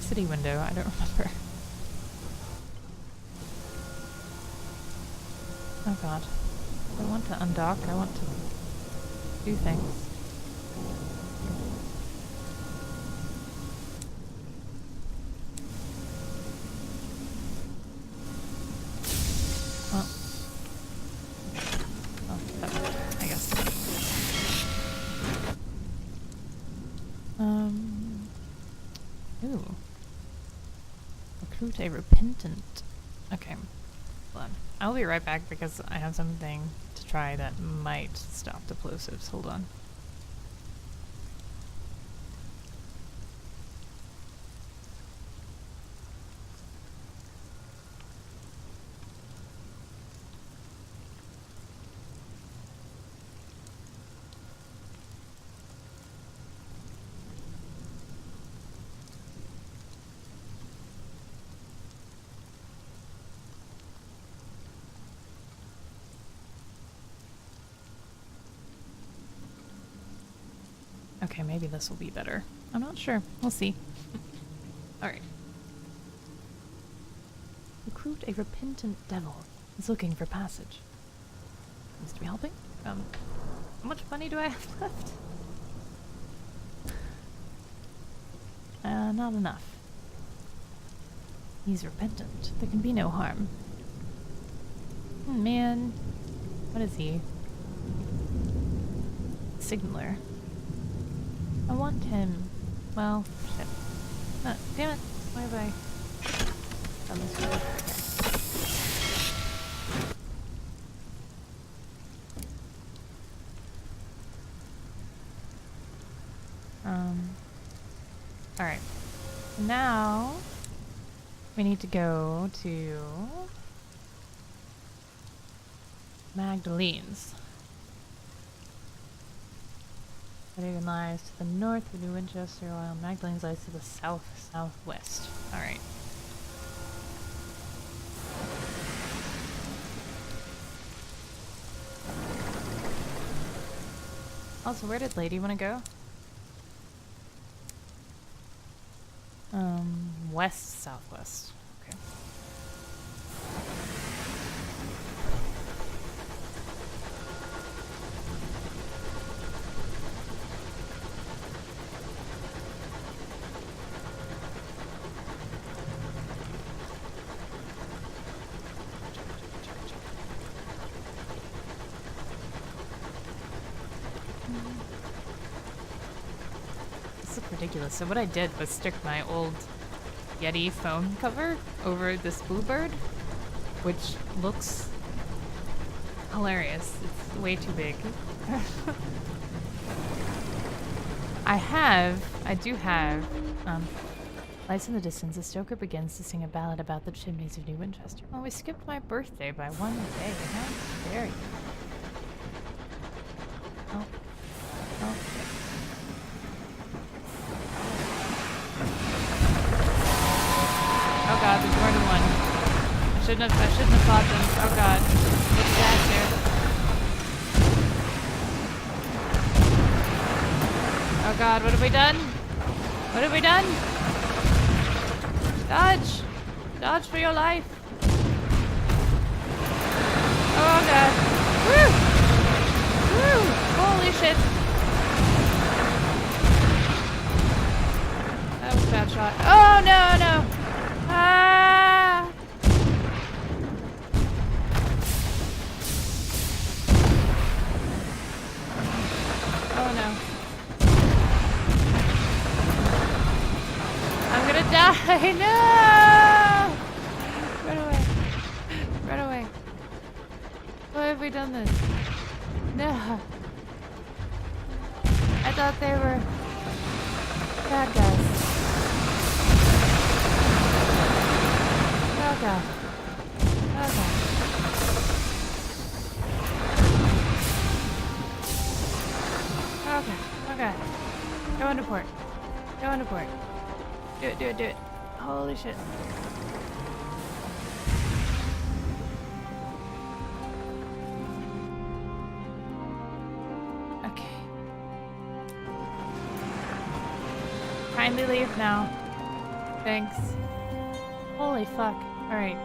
city window? I don't remember. Oh god. I want to undock. I want to do things. I guess. Ooh. Recruit a repentant. Okay. Hold on. I'll be right back because I have something to try that might stop the plosives. Hold on. Okay, maybe this will be better. I'm not sure. We'll see. Alright. Recruit a repentant devil. Is looking for passage. Seems to be helping. How much money do I have left? Not enough. He's repentant. There can be no harm. Man. What is he? Signaler. I want him. Well, shit. Damn it. Why have I done this way? Alright. Now we need to go to Magdalene's. Reagan lies to the north of New Winchester, while Magdalene's lies to the southwest. Alright. Also, where did Lady want to go? West, southwest. Okay. Ridiculous. So what I did was stick my old Yeti phone cover over this bluebird, which looks hilarious. It's way too big. I do have, lights in the distance, the stoker begins to sing a ballad about the chimneys of New Winchester. Oh, we skipped my birthday by 1 day. How dare you? Oh. Oh. Oh god, there's more than one. I shouldn't have fought them. Oh god. What's that here? Oh god, what have we done? What have we done? Dodge! Dodge for your life! Oh god. Woo! Woo! Holy shit! That was a bad shot. Oh no, no! Ah! Oh no. I'm gonna die! No! Run away. Run away. Why have we done this? No. I thought they were bad guys. Oh god. Oh god. Okay. Okay. Go into port. Go into port. Do it, do it, do it. Holy shit. Okay. Kindly leave now. Thanks. Holy fuck. Alright.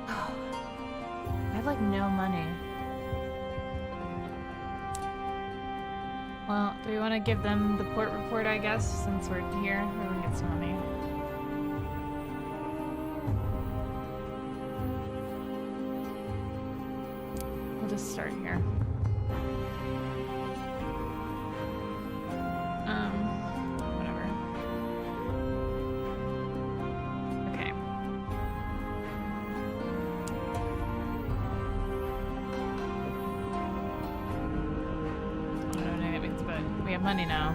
I have like no money. Well, do we want to give them the port report, I guess, since we're here? Everyone gets money. We'll just start here. Whatever. Okay. I don't know what it means, but we have money now,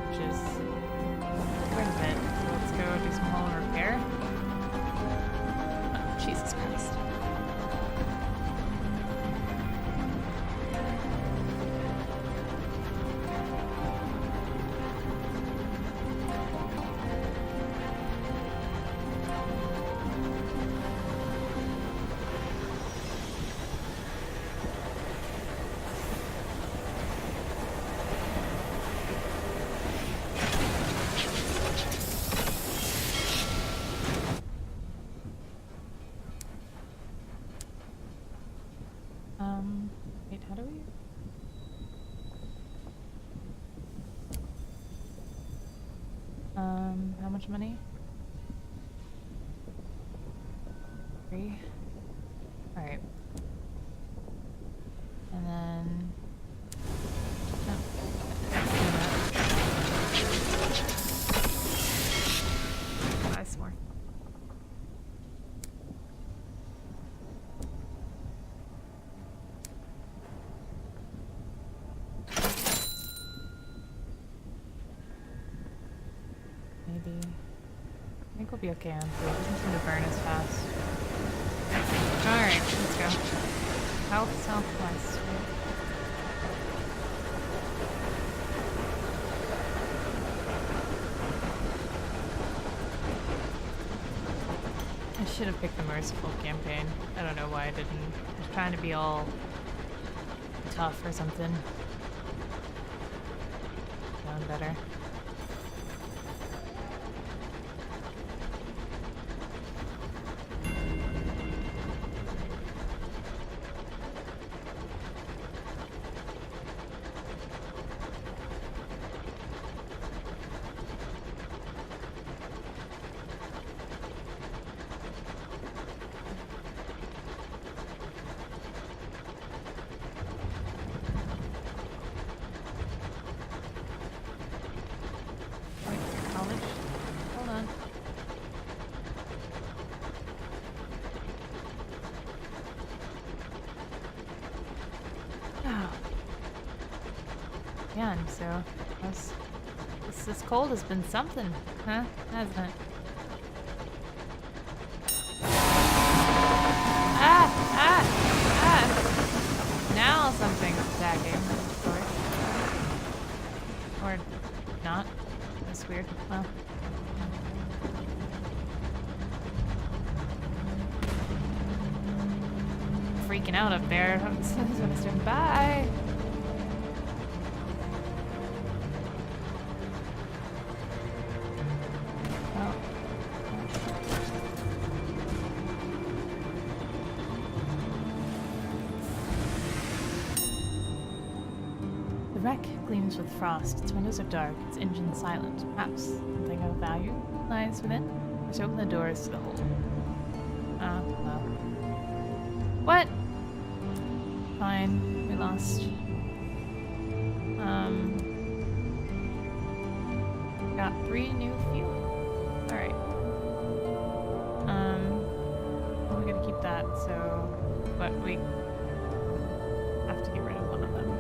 which is quite a bit. So let's go do some hull repair. Oh, Jesus Christ. Wait, how do we? How much money? 3. Alright. And then... Buy some more. Maybe. I think we'll be okay on food. It doesn't seem to burn as fast. Alright, let's go. Health, southwest. I should have picked the merciful campaign. I don't know why I didn't. I was trying to be all tough or something. Sound better. Man, so this cold has been something, huh? Hasn't it? Ah! Ah! Ah! Now something's attacking. Or not. That's weird. Well. Freaking out up there. Bye! The wreck gleams with frost, its windows are dark, its engine silent. Perhaps something of value lies within? Let's open the doors to the hold. Ah, well. What? Fine, we lost. Got 3 new fuel. Alright. Well, we gotta keep that, so... But we have to get rid of one of them.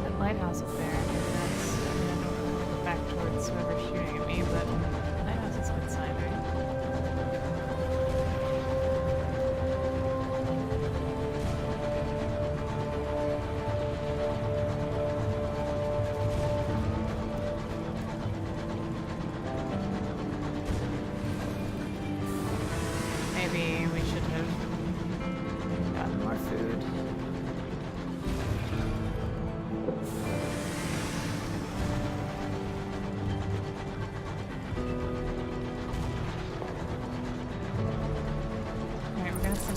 That lighthouse up there, that's... I mean, I don't really want to go back towards whoever's shooting at me, but the lighthouse is a good sign, right?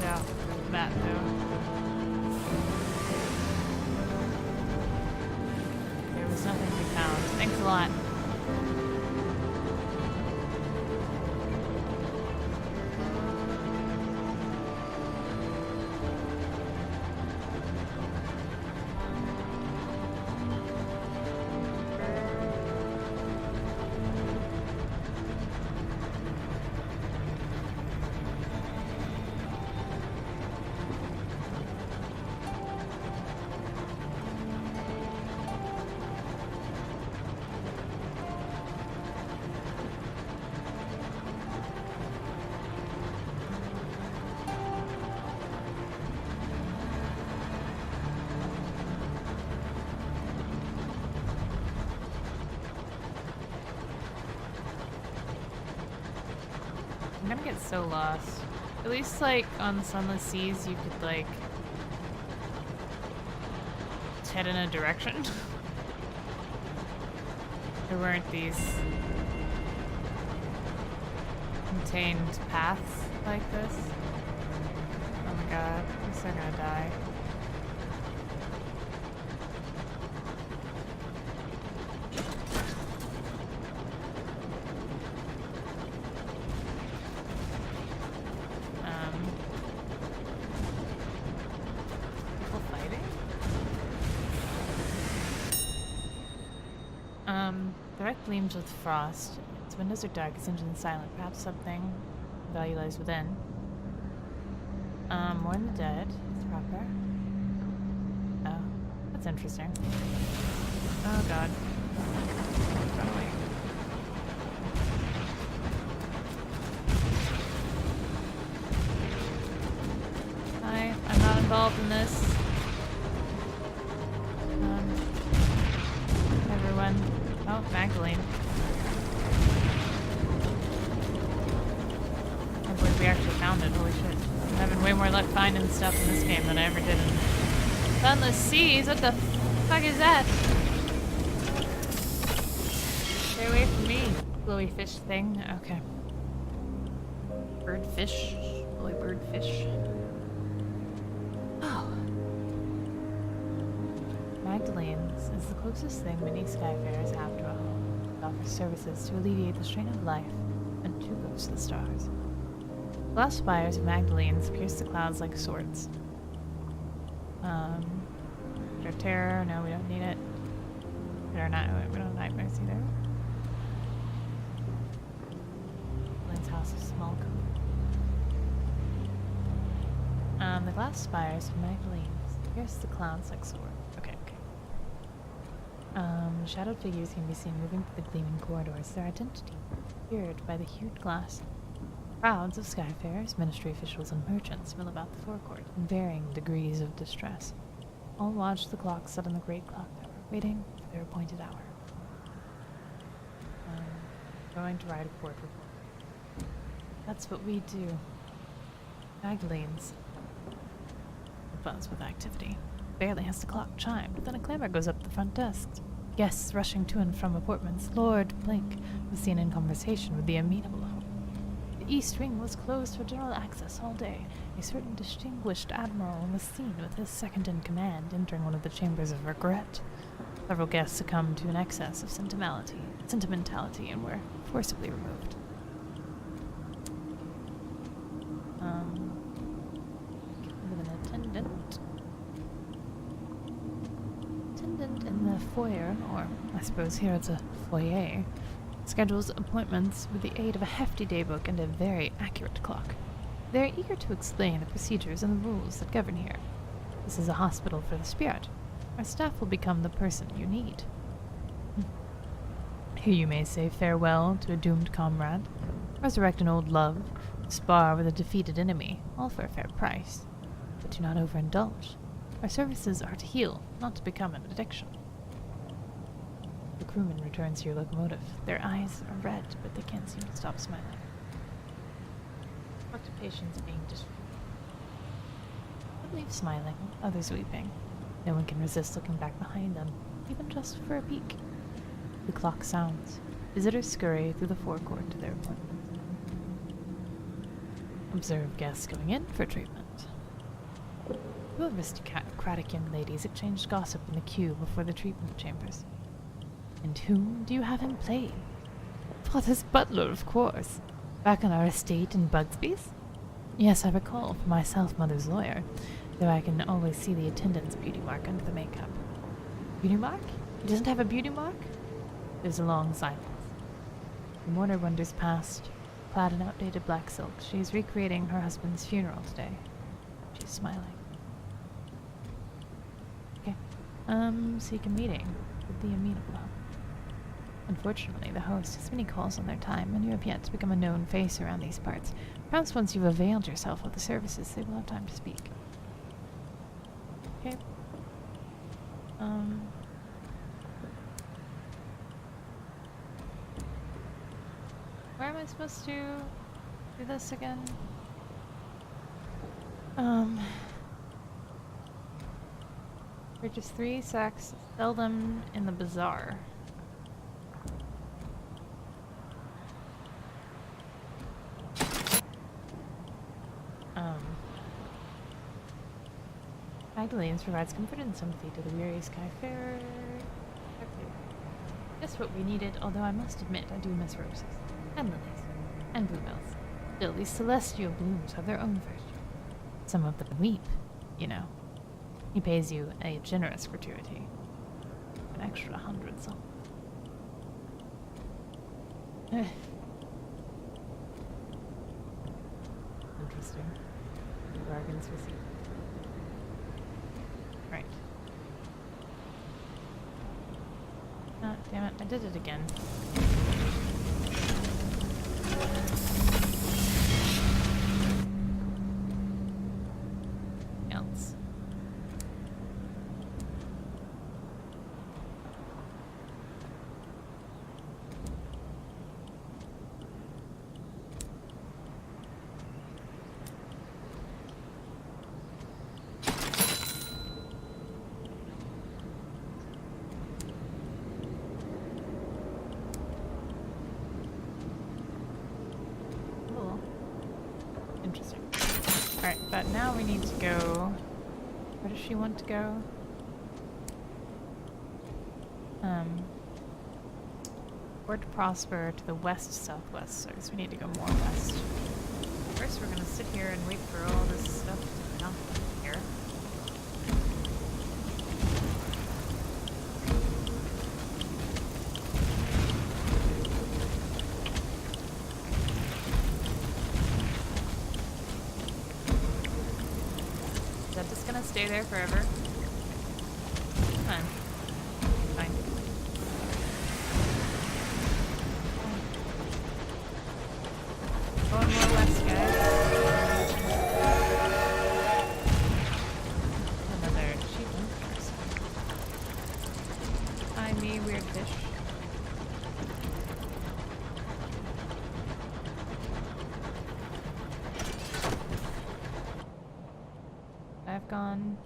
Yeah, that too. There was nothing to be found. Thanks a lot. I'm gonna get so lost. At least, like, on Sunless Seas, you could, like, head in a direction. There weren't these contained paths like this. Oh my god, I'm so gonna die. People fighting? The wreck gleams with frost. Its windows are dark, its engine silent. Perhaps something of value lies within. Mourn the dead. It's proper. Oh, that's interesting. Oh god. Run away. Hi, I'm not involved in this. Everyone. Oh, Magdalene. I believe we actually found it. Holy shit. I'm having way more luck finding stuff in this game than I ever did in Sunless Seas. What the fuck is that? Stay away from me, glowy fish thing. Okay. Birdfish. Glowy birdfish. Oh. Magdalene's is the closest thing many skyfarers have to a home. It offers services to alleviate the strain of life and to go to the stars. Glass spires of Magdalene's pierce the clouds like swords. Our terror, no, we don't need it. We don't have nightmares either. Magdalene's house of small coat. The glass spires of Magdalene's pierce the clouds like swords. Okay. Shadowed figures can be seen moving through the gleaming corridors, their identity obscured by the hued glass. Crowds of skyfarers, ministry officials, and merchants mill about the forecourt in varying degrees of distress. All watch the clock set on the great clock tower, waiting for their appointed hour. Going to write a court report. That's what we do. Magdalene's buzz with activity. Barely has the clock chimed, then a clamor goes up the front desk. Guests rushing to and from appointments. Lord Blink was seen in conversation with the amenable home. The East Wing was closed for general access all day. A certain distinguished admiral was seen with his second-in-command entering one of the chambers of regret. Several guests succumbed to an excess of sentimentality and were forcibly removed. With an attendant in the foyer, or I suppose here it's a foyer, schedules appointments with the aid of a hefty daybook and a very accurate clock. They are eager to explain the procedures and the rules that govern here. This is a hospital for the spirit. Our staff will become the person you need. Here you may say farewell to a doomed comrade, resurrect an old love, spar with a defeated enemy, all for a fair price. But do not overindulge. Our services are to heal, not to become an addiction. The crewman returns to your locomotive. Their eyes are red, but they can't seem to stop smiling. Occupations being distributed. Some leave smiling, others weeping. No one can resist looking back behind them, even just for a peek. The clock sounds. Visitors scurry through the forecourt to their appointments. Observe guests going in for treatment. Two aristocratic young ladies exchanged gossip in the queue before the treatment chambers. And whom do you have in play? Father's butler, of course. Back on our estate in Bugsby's? Yes, I recall. For myself, Mother's lawyer, though I can always see the attendant's beauty mark under the makeup. Beauty mark? He doesn't have a beauty mark? There's a long silence. The mourner wanders past, clad in outdated black silk. She is recreating her husband's funeral today. She's smiling. Okay. Seek a meeting with the amenable. Unfortunately, the host has many calls on their time, and you have yet to become a known face around these parts. Perhaps once you've availed yourself of the services, they will have time to speak. Okay. Where am I supposed to do this again? Purchase 3 sacks, sell them in the bazaar. Magdalene's provides comfort and sympathy to the weary skyfarer. Just what we needed, although I must admit I do miss roses. And lilies. And bluebells. Still, these celestial blooms have their own virtue. Some of them weep, you know. He pays you a generous gratuity. An extra 100 some. Interesting. Bargains received. Right. Ah, damn it, I did it again. Else. Interesting. Alright, but now we need to go... Where does she want to go? Port Prosper to the west-southwest, so I guess we need to go more west. First we're gonna sit here and wait for all this stuff to come here. Is that just gonna stay there forever? Fine. Fine. Going more west, guys. Another achievement. Find me, weird fish. I've gone...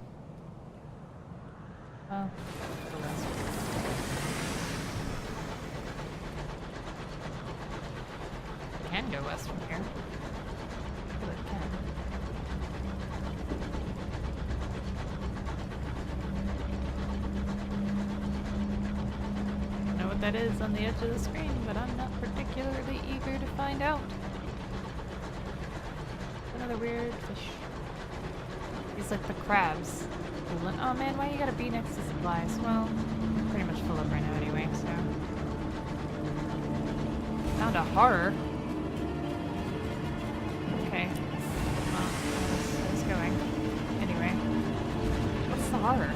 Oh, the west. I can go west from here. I really can. I don't know what that is on the edge of the screen, but I'm not particularly eager to find out. Another weird fish. These like the crabs. Oh man, why you gotta be next to supplies? Well, I'm pretty much full up right now anyway, so. Found a horror. Okay. Well, it's going. Anyway. What's the horror?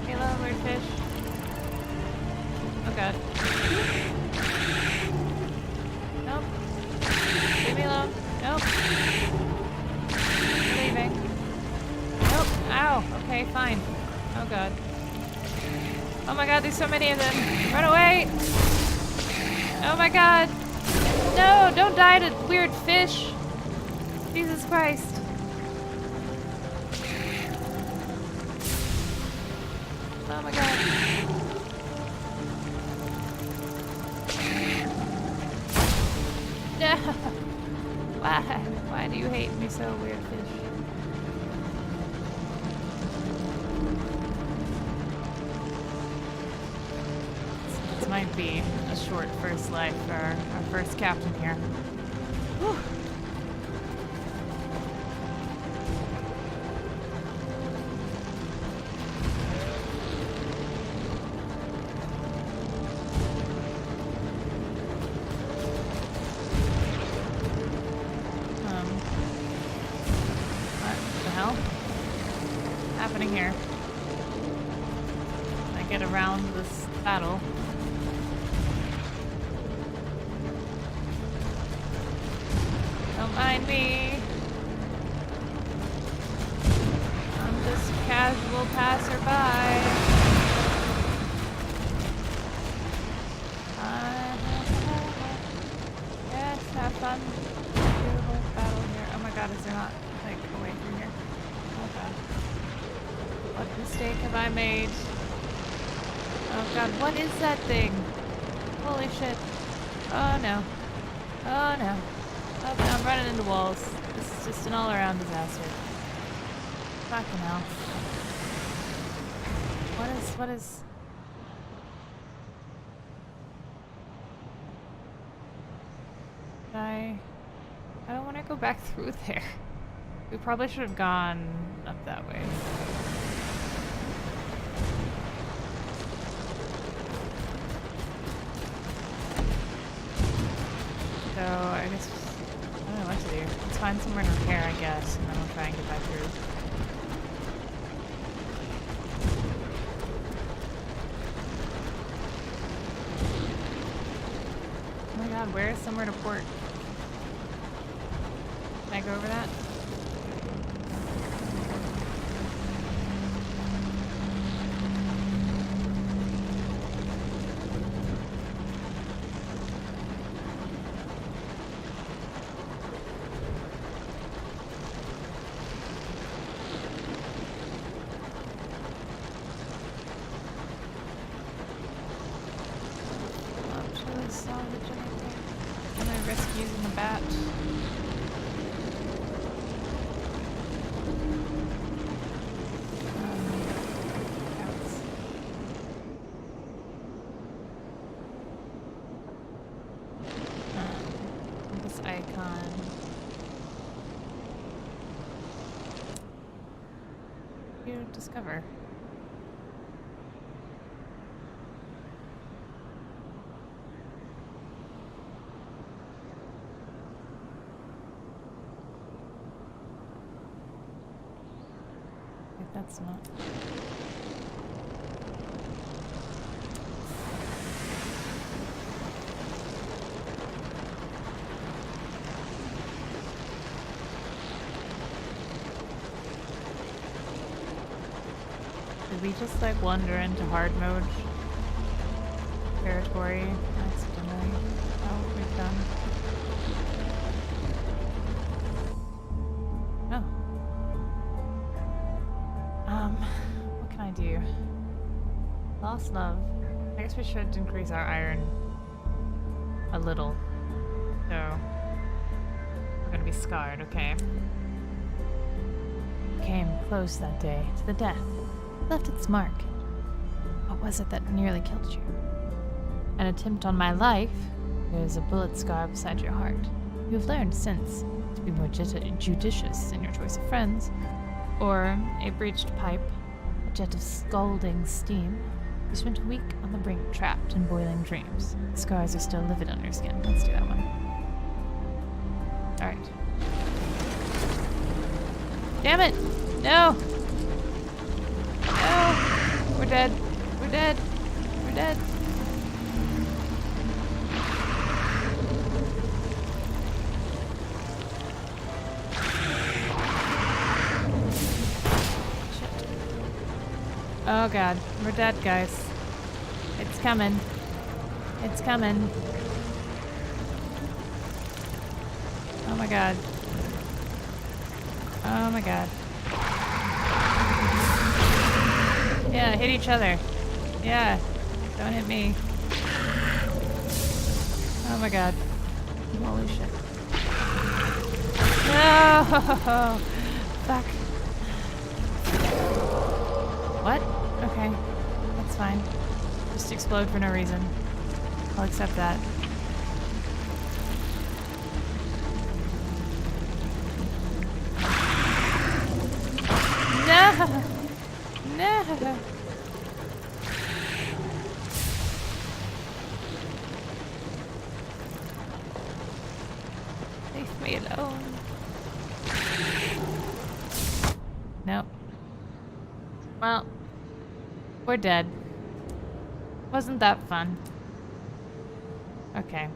Hello, weird fish. Oh god. Nope. Leave me alone. Nope. I'm leaving. Nope. Ow. Okay, fine. Oh god. Oh my god, there's so many of them. Run away! Oh my god! No! Don't die to weird fish! Jesus Christ. Oh my god. Why? Why do you hate me so, weird fish? This might be a short first life for our first captain here. Whew. Happening here? I get around this battle. Don't mind me. I'm just a casual passerby. Yes, have fun. Beautiful battle here. Oh my god, is there not like a way through here? Okay. What mistake have I made? Oh god, what is that thing? Holy shit. Oh no. Oh no. Oh no, I'm running into walls. This is just an all-around disaster. Fucking hell. What is... I don't want to go back through there. We probably should have gone up that way. So, I guess, I don't know what to do. Let's find somewhere to repair, I guess, and then we'll try and get back through. Oh my god, where is somewhere to port? Can I go over that? Salvage anything? Can I risk using the bat? This icon. You discover. That's not. Did we just like wander into hard mode territory accidentally? Oh, we've done. What can I do? Lost love. I guess we should increase our iron a little. So, we're gonna be scarred, okay. Came close that day to the death. Left its mark. What was it that nearly killed you? An attempt on my life? There is a bullet scar beside your heart. You have learned since to be more judicious in your choice of friends. Or a breached pipe, a jet of scalding steam. You spent a week on the brink, trapped in boiling dreams. The scars are still livid on your skin. Let's do that one. Alright. Damn it! No! No! We're dead. We're dead. We're dead. Oh god, we're dead, guys. It's coming. It's coming. Oh my god. Oh my god. Yeah, hit each other. Yeah. Don't hit me. Oh my god. Holy shit. No! Fuck. What? Okay. That's fine. Just explode for no reason. I'll accept that. No! No! Leave me alone. Nope. Well, we're dead. Wasn't that fun? Okay.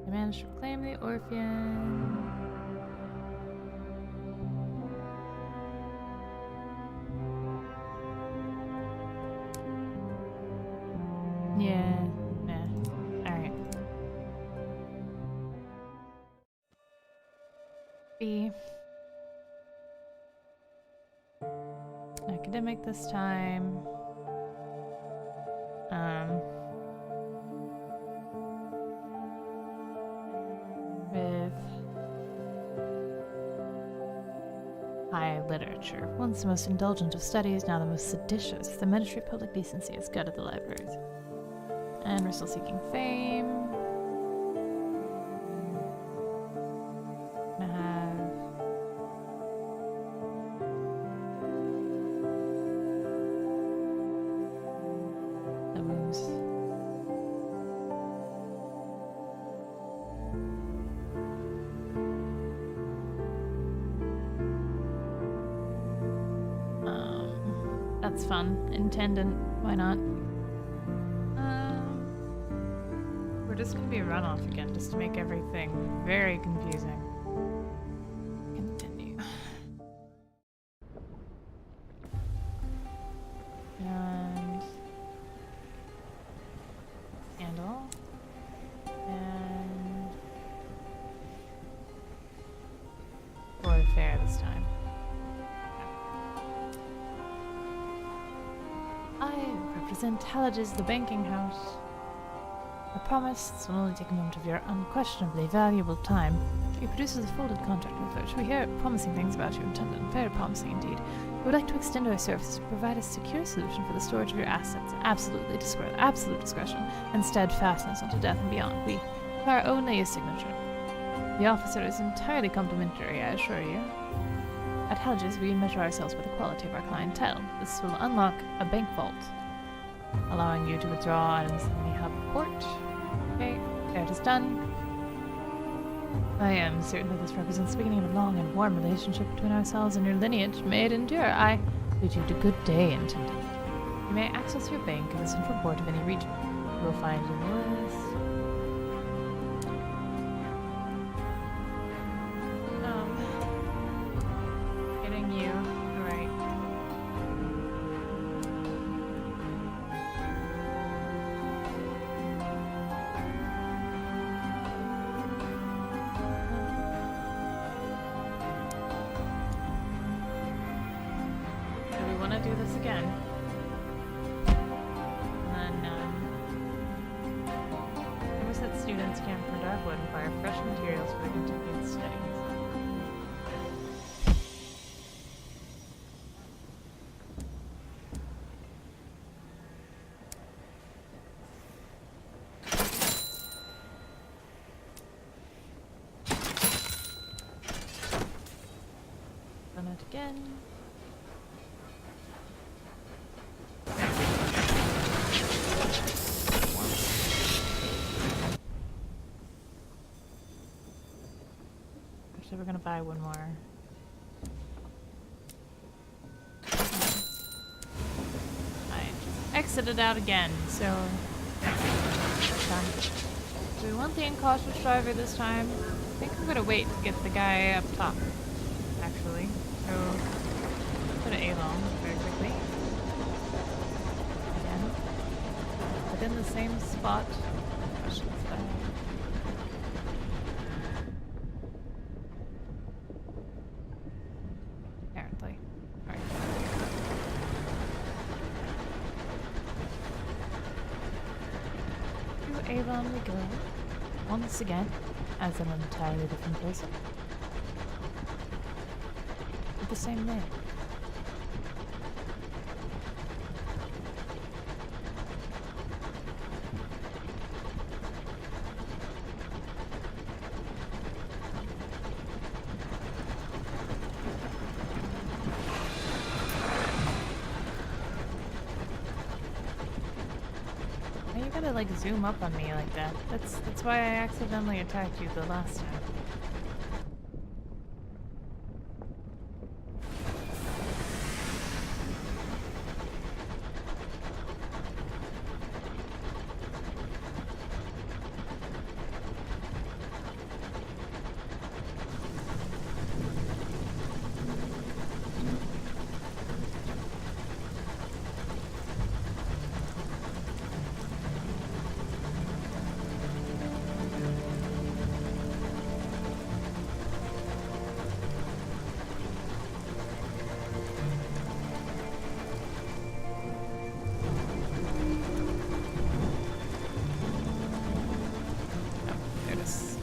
I managed to reclaim the Orphean. Yeah. Alright. B. Academic this time. With high literature. Once the most indulgent of studies, now the most seditious. The Ministry of Public Decency has gutted the libraries. And we're still seeking fame. I have those. That's fun. Intendant, why not? We're just gonna be a runoff again, just to make everything very confusing. Continue. And handle. And board fair this time. I represent Halliges, the banking house. I promise this will only take a moment of your unquestionably valuable time. He produces a folded contract with which we hear promising things about you, Intendant. Very promising indeed. We would like to extend our services to provide a secure solution for the storage of your assets. Absolute discretion and steadfastness unto death and beyond. We require only a signature. The officer is entirely complimentary, I assure you. At Halliges, we measure ourselves by the quality of our clientele. This will unlock a bank vault, allowing you to withdraw items in the hub port. Okay, there it is done. I am certain that this represents the beginning of a long and warm relationship between ourselves and your lineage. May it endure. I bid you a good day, Intendant. You may access your bank in the central port of any region. You will find it in the list. Getting you. Alright. Do we want to do this again? And then, it was that students camp from Darkwood and fire fresh materials for the continued studies. Run it again. Actually, we're gonna buy one more. I just exited out again, so done. Do we want the incautious driver this time? I think I'm gonna wait to get the guy up top, actually. So, go to A-long very quickly. Again. Within the same spot. Questions though. Apparently. Alright. Avon we go. Once again, as an entirely different person. With the same name. Why you gotta like zoom up on me like that? That's why I accidentally attacked you the last time. There it is.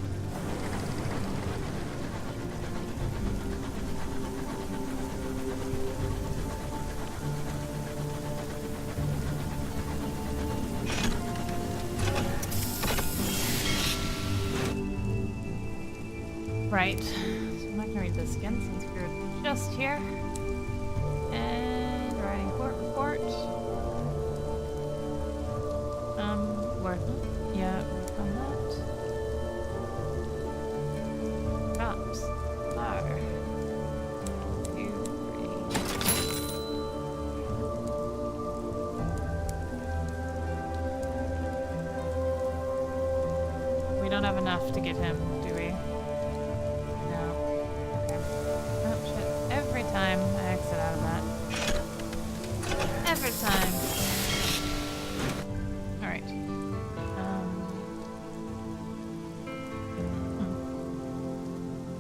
Right. So I'm not gonna read this again since we're just here. And writing court report. Working. Yeah, work on that. Drops. Fire. 2, 3. We don't have enough to get him, do we? No. Okay. Oh shit. Every time I exit out of that. Every time. Alright.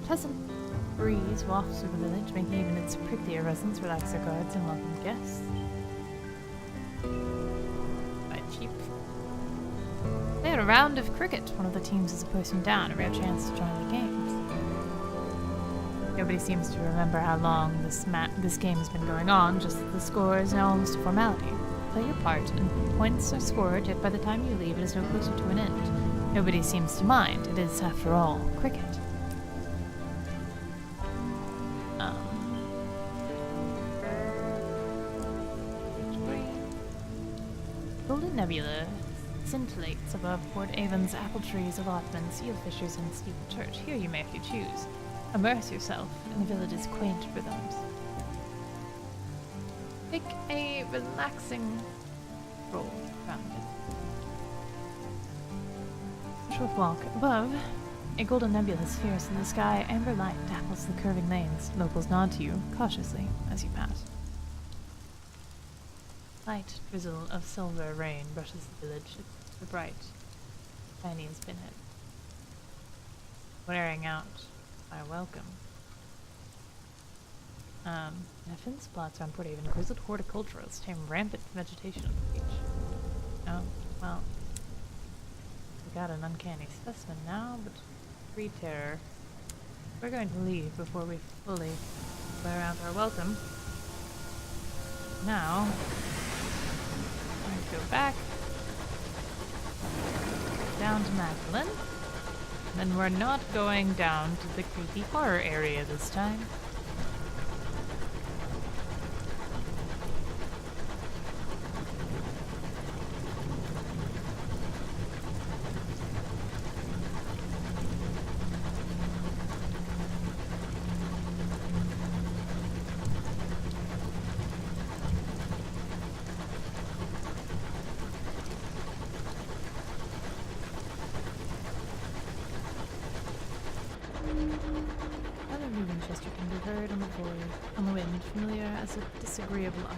Pleasant breeze wafts through the village, making even its prettier residents relax their guards and welcome guests. By cheap. They had a round of cricket. One of the teams is a person down, a rare chance to join the games. Nobody seems to remember how long this game has been going on, just that the score is now almost a formality. Play your part, and points are scored, yet by the time you leave it is no closer to an end. Nobody seems to mind. It is, after all, cricket. Golden Nebula scintillates above Port Avon's apple trees, allotments, seal fishers, and steel church. Here you may, if you choose, immerse yourself in the village's quaint rhythms. Take a relaxing stroll around it. Short walk above. A golden nebula spheres in the sky. Amber light dapples the curving lanes. Locals nod to you cautiously as you pass. Light drizzle of silver rain brushes the village. It's the bright, tiny as pinhead. Wearing out our welcome. Neffin spots around Port Haven. Grizzled horticulturalists tame rampant vegetation on the beach. Oh, well. We got an uncanny specimen now, but free terror. We're going to leave before we fully wear out our welcome. Now, we're going to go back down to Magdalene. And then we're not going down to the creepy horror area this time. Other new Winchester can be heard on the void, on the wind, familiar as a disagreeable uncle.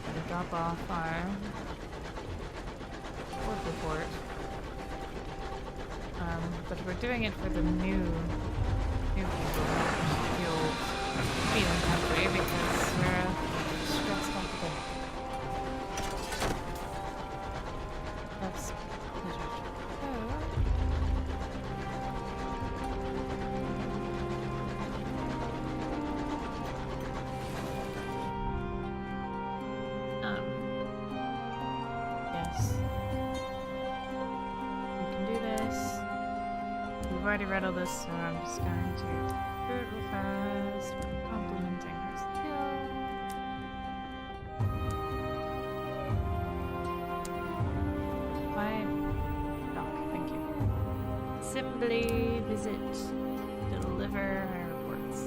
Gonna drop off our court report. But we're doing it for the new people, not the old feeling country, because we're stressed out a bit. That's yes. We can do this. We've already read all this, so I'm just going to do it real fast. We're complimenting her skill. Fine. Doc, thank you. Assembly visit. Deliver her reports.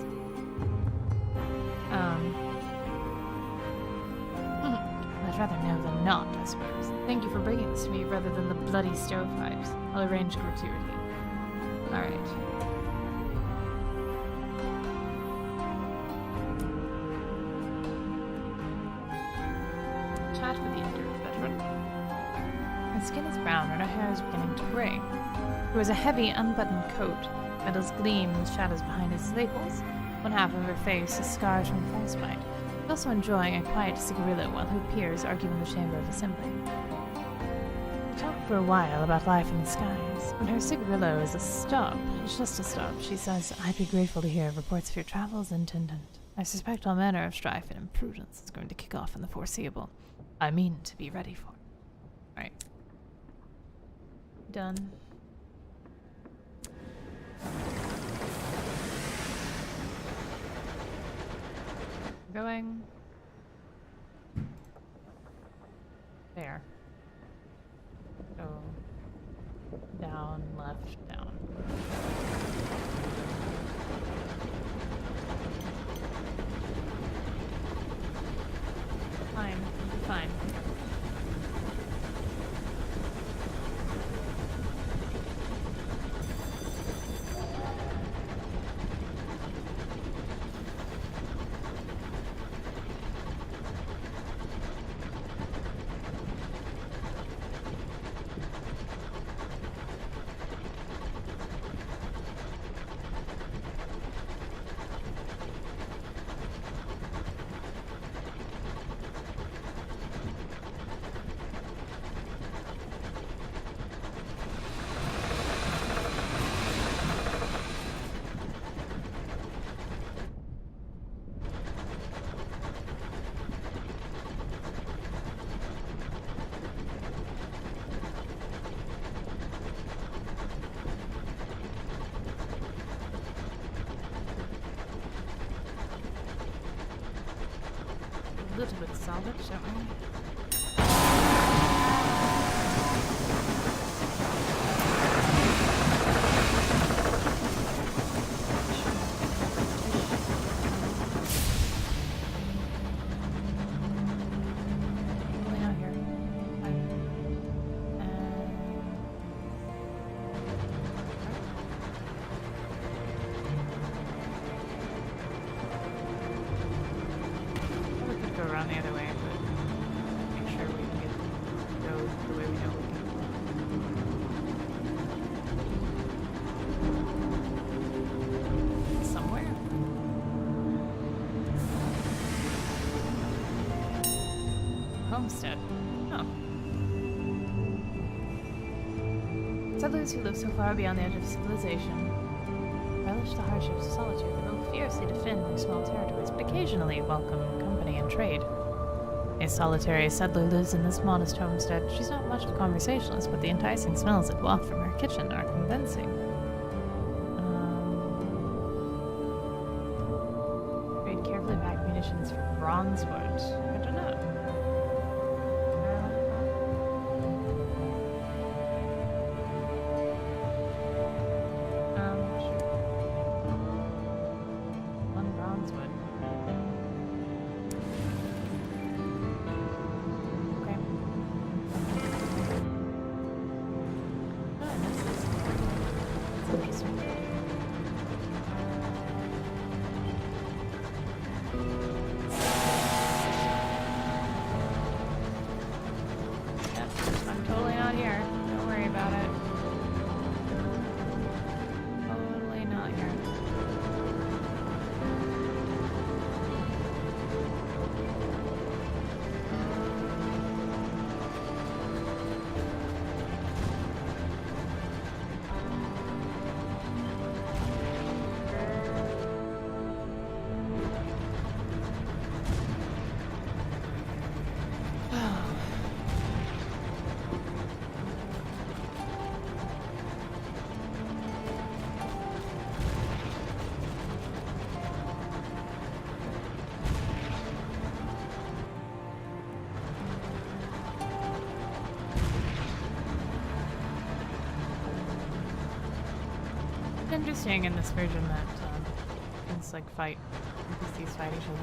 I'd rather know than not, I suppose. Thank you for bringing this to me rather than the bloody stovepipes. I'll arrange gratuity. Alright. Chat with the injured veteran. Her skin is brown and her hair is beginning to gray. He wears a heavy, unbuttoned coat. Metals gleam in the shadows behind his staples. One half of her face is scarred from frostbite. She's also enjoying a quiet cigarillo while her peers argue in the chamber of assembly. We talk for a while about life in the skies. When her cigarillo is a stop, it's just a stop, she says, I'd be grateful to hear reports of your travels, Intendant. I suspect all manner of strife and imprudence is going to kick off in the foreseeable. I mean to be ready for it. Alright. Done. Going there. Go down, left, down. Fine, we'll be fine. A little bit salvage, don't we? Really out here. Fine. We could go around the other way, but make sure we can go the way we know we can. Somewhere. Homestead. Oh. Settlers who live so far beyond the edge of civilization relish the hardships of solitude and will fiercely defend their small territories, but occasionally welcome company and trade. A solitary settler lives in this modest homestead. She's not much of a conversationalist, but the enticing smells that waft from her kitchen are convincing. Trade carefully packed munitions for bronze wood. I don't know. Sure. One bronze wood. Okay. Oh, I missed this. That's interesting. Yep, I'm totally not here. Don't worry about it. I'm just saying in this version that it's like NPCs fight each other.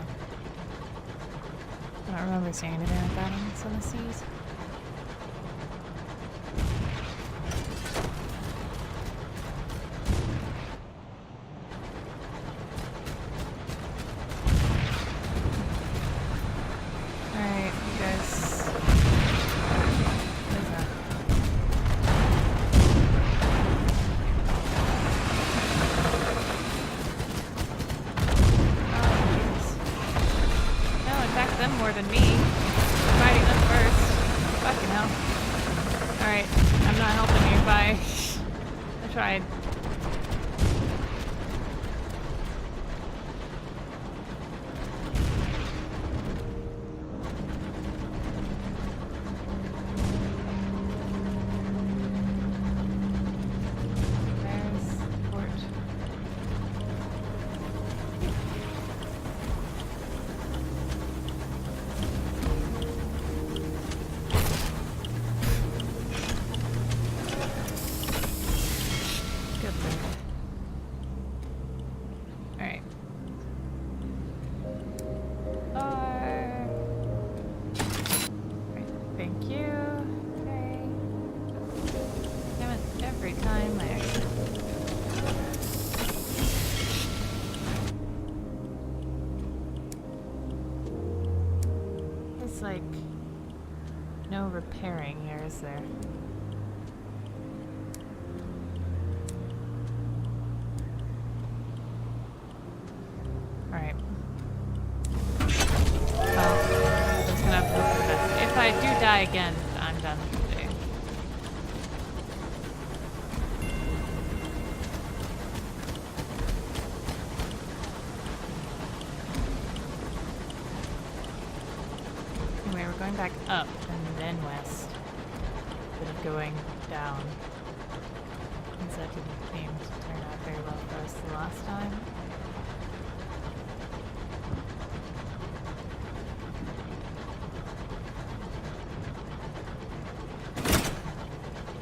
I don't remember seeing anything like that in Sunless Skies. Alright, you guys. What is that? Oh, Jesus. No, attack them more than me. Fighting them first. Fucking hell. Alright, I'm not helping you. Bye. I tried. There's port. Good lord. Alright. Right, thank you. Okay. Damn it, every time I actually. There's like no repairing here, is there? Alright. Well, I'm just gonna have to hope for the best. If I do die again, I'm done for the day. Anyway, we're going back up and then west. Instead of going down. Since that didn't seem to turn out very well for us the last time.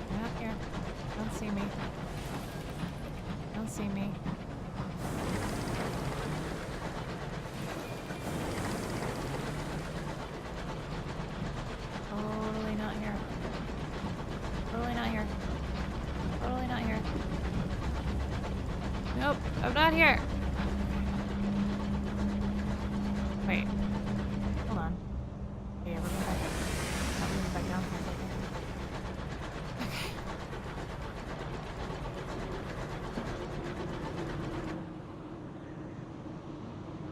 Get out here. Don't see me. Don't see me. Totally not here. Totally not here. Totally not here. Nope, I'm not here. Wait. Hold on. Okay, we're going back up. Not moving back down for a second. Okay.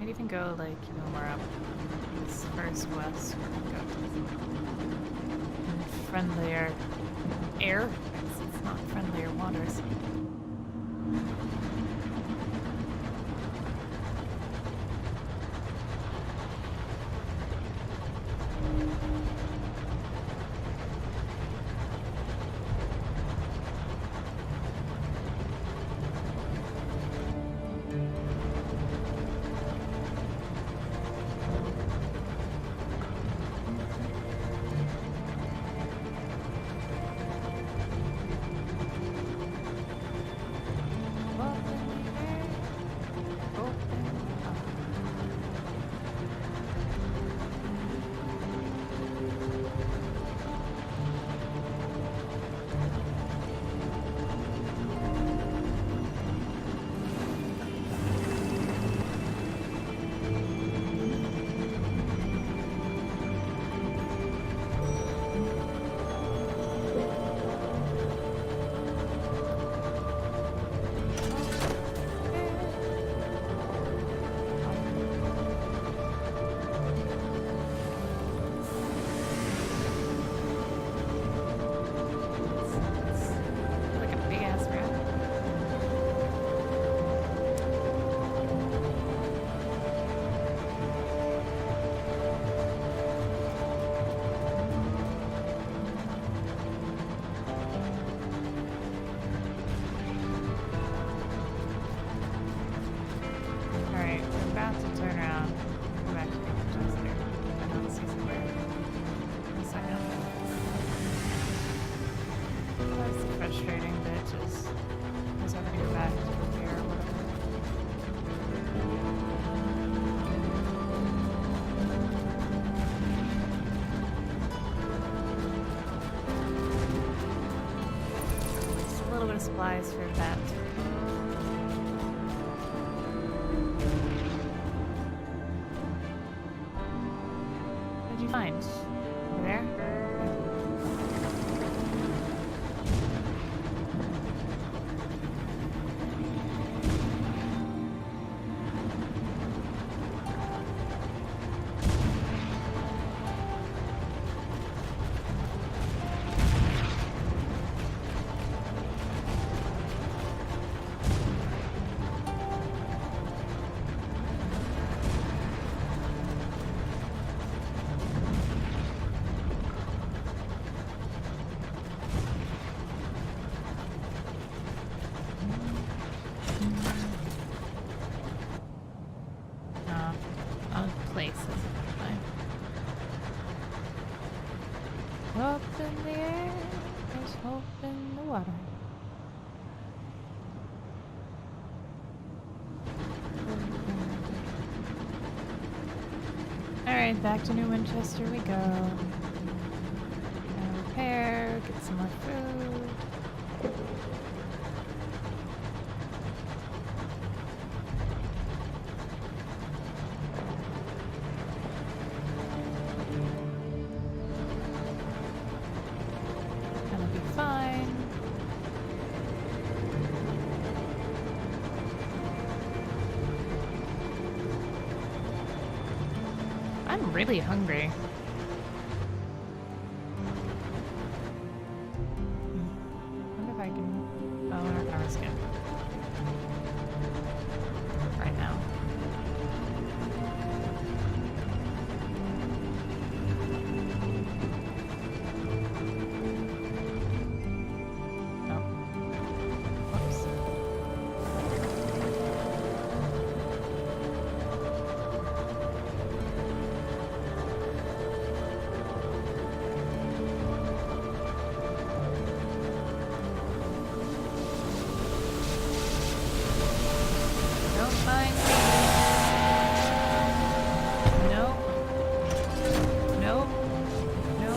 I'd even go like even more up. This first west. We're gonna go to friendlier air. It's not friendlier waters. frustrating bit is having to go back to here. of supplies for that. What did you find? Over there? Places. Up in the air, there's hope in the water. Alright, back to New Winchester we go. Gonna repair, get some more food. Gonna be fine. I'm really hungry. I wonder if I can... Oh, we're not gonna risk it. Right now. Oh. Whoops. Don't mind me. No. No. No.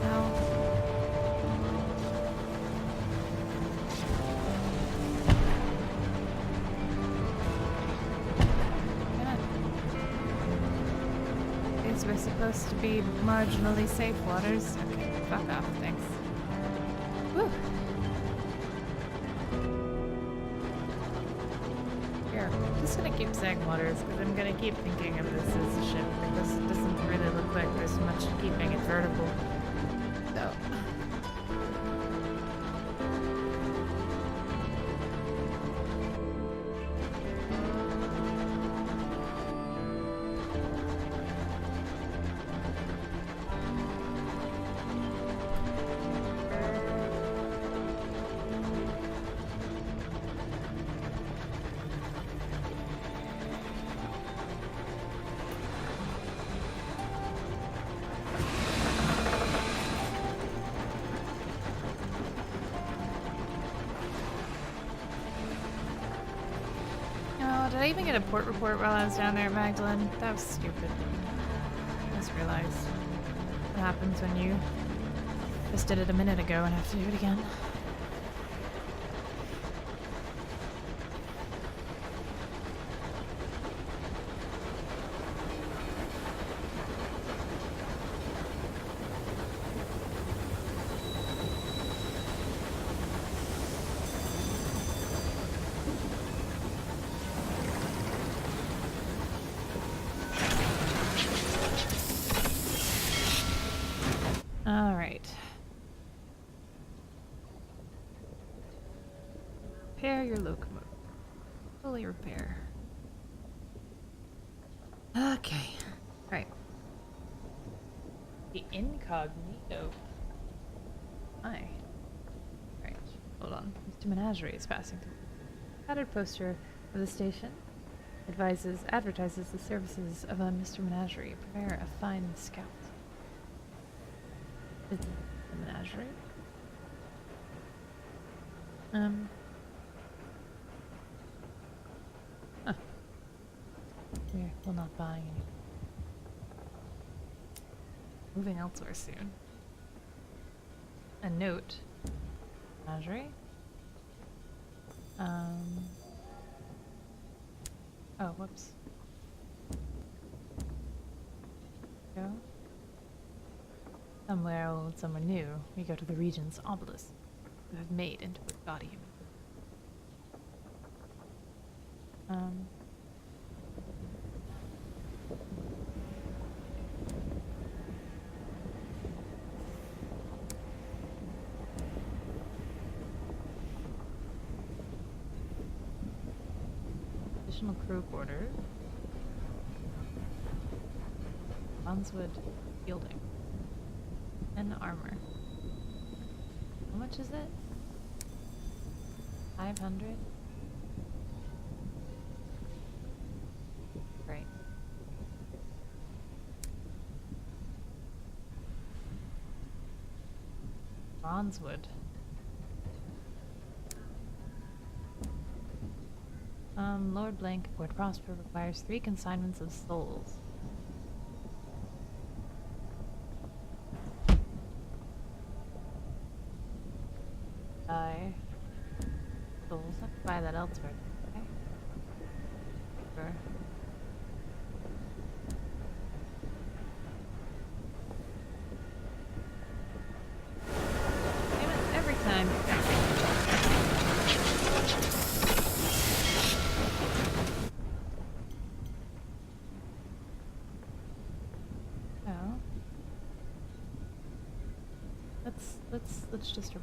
No. God. These were supposed to be marginally safe waters. Okay, fuck off, thanks. Whew. Here, I'm just gonna keep saying waters because I'm gonna keep thinking of this as a ship because it doesn't really look like there's much keeping it vertical. So. Oh, did I even get a port report while I was down there at Magdalene? That was stupid. I just realized what happens when you just did it a minute ago and have to do it again. All right. Repair your locomotive. Fully repair. Okay. Right. The incognito. Hi. Right. Hold on. Mr. Menagerie is passing through. Padded poster of the station advertises the services of a Mr. Menagerie. Prepare a fine scout. Is it the Menagerie? Huh. We will not buy any. Moving elsewhere soon. a note. Menagerie. Oh, whoops. Go. Somewhere old, somewhere new. We go to the Regent's obelisk. We have made into a gaudy image. Additional crew quarters. Bronzewood shielding. And armor. How much is it? 500? Great. Bronzewood. Lord Blank, Port Prosper requires 3 consignments of souls. Souls. I have to buy that elsewhere. Okay. Sure. Damn it, every time. Oh. Let's just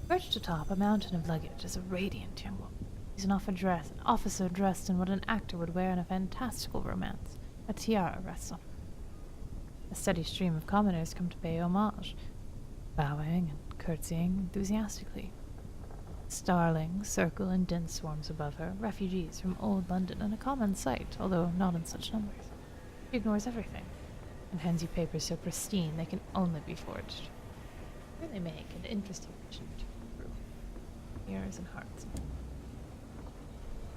perched atop a mountain of luggage is a radiant young woman. She's an officer dressed in what an actor would wear in a fantastical romance. A tiara rests on her. A steady stream of commoners come to pay homage, bowing and curtsying enthusiastically. Starlings circle in dense swarms above her, refugees from old London, and a common sight, although not in such numbers. She ignores everything, and hands you papers so pristine they can only be forged. Really make an interesting mission to crew. Ears and hearts.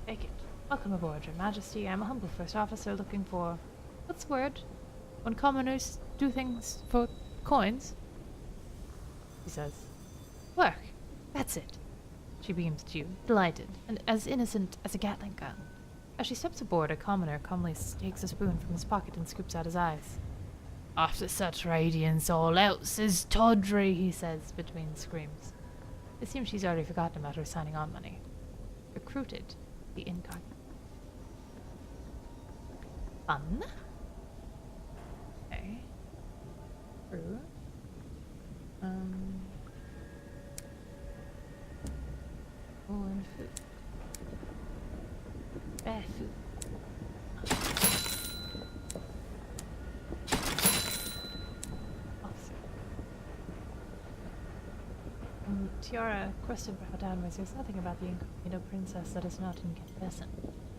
Take it. Welcome aboard, Your Majesty. I'm a humble first officer looking for... What's the word? When commoners do things for coins? He says. Work. That's it. She beams at you, delighted, and as innocent as a Gatling gun. As she steps aboard, a commoner calmly takes a spoon from his pocket and scoops out his eyes. After such radiance, all else is tawdry, he says between screams. It seems she's already forgotten about her signing on money. Recruited, the incarnate. Fun. Okay. True. And food. Bear food. Tiara questioned brow downwards. There's nothing about the incognito princess that is not incandescent.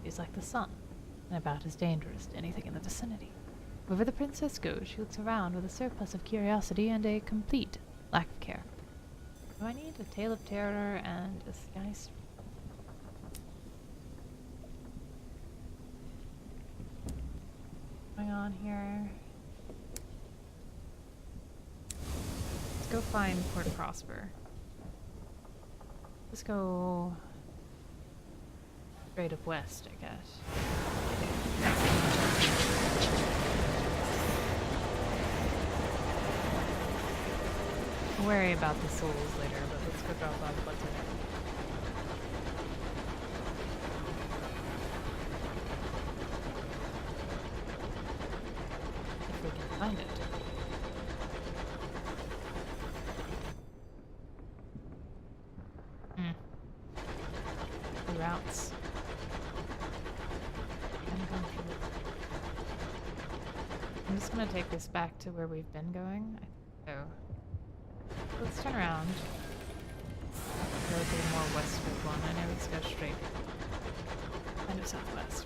She's like the sun, and about as dangerous to anything in the vicinity. Wherever the princess goes, she looks around with a surplus of curiosity and a complete lack of care. Do I need a tale of terror and a sky? What's going on here? Let's go find Port Prosper. Let's go straight up west, I guess. I'll worry about the souls later, but let's go drop off what's in it. If we can find it. Routes. I'm just gonna take this back to where we've been going. So let's turn around. Go to the more westward one. I know let's go straight. Kind of southwest.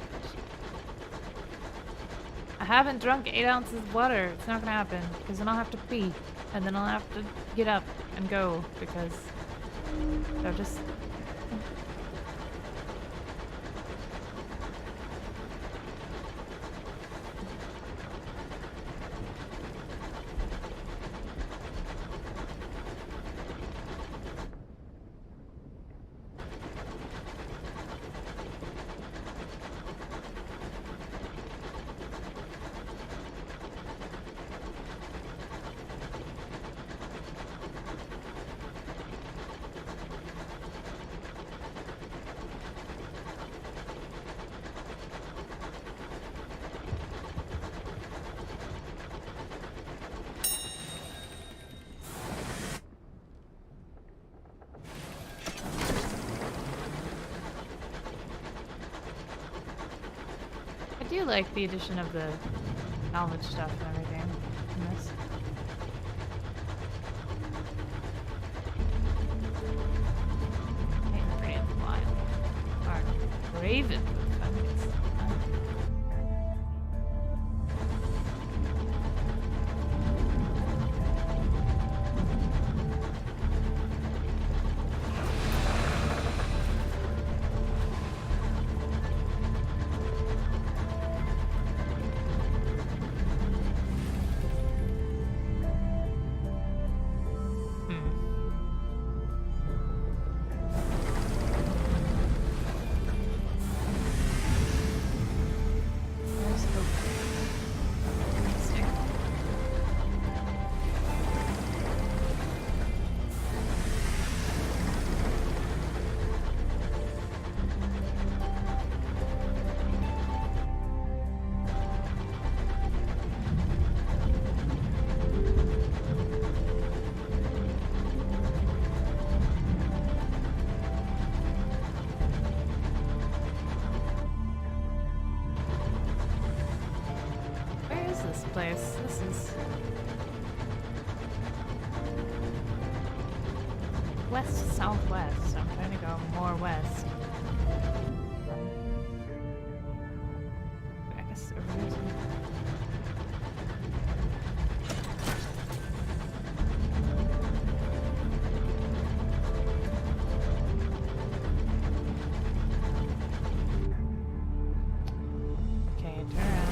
I haven't drunk 8 ounces of water. It's not gonna happen because then I'll have to pee, and then I'll have to get up and go because they'll just. do like the addition of the salvage stuff and everything in this. Ain't pretty in the wild. Are raven with fungus. This place. This is west southwest. So I'm trying to go more west. I guess over here. Okay, turn around.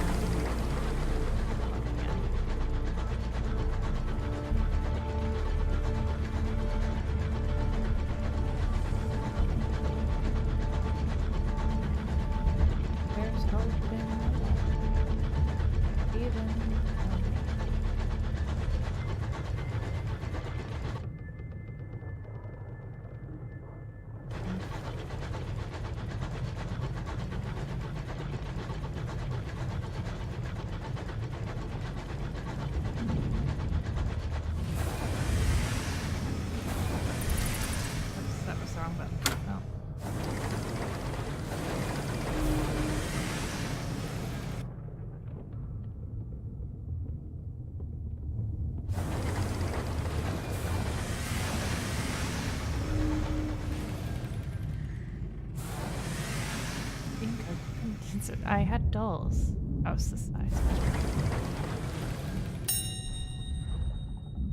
I had dolls. House this size.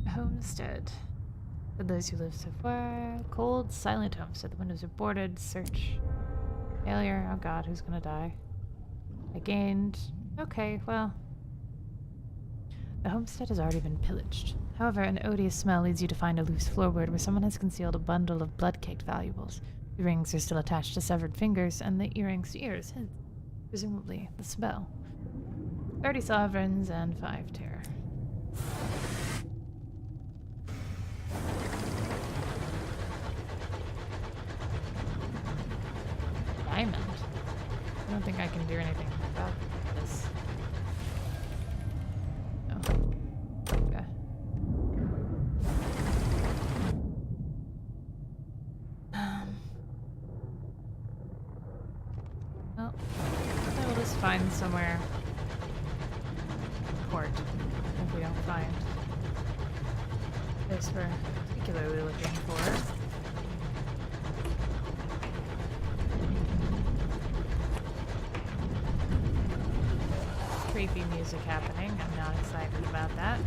Homestead. For those who live so far. Cold, silent homestead. The windows are boarded. Search. Failure. Oh god, who's gonna die? I gained. Okay, well. The homestead has already been pillaged. However, an odious smell leads you to find a loose floorboard where someone has concealed a bundle of blood-caked valuables. The rings are still attached to severed fingers, and the earrings to ears. Presumably the spell. 30 sovereigns and 5 terror. Diamond. I don't think I can do anything about this. No. Okay. Well, we'll just find somewhere. Port. If we don't find this we're particularly looking for. Creepy music happening. I'm not excited about that.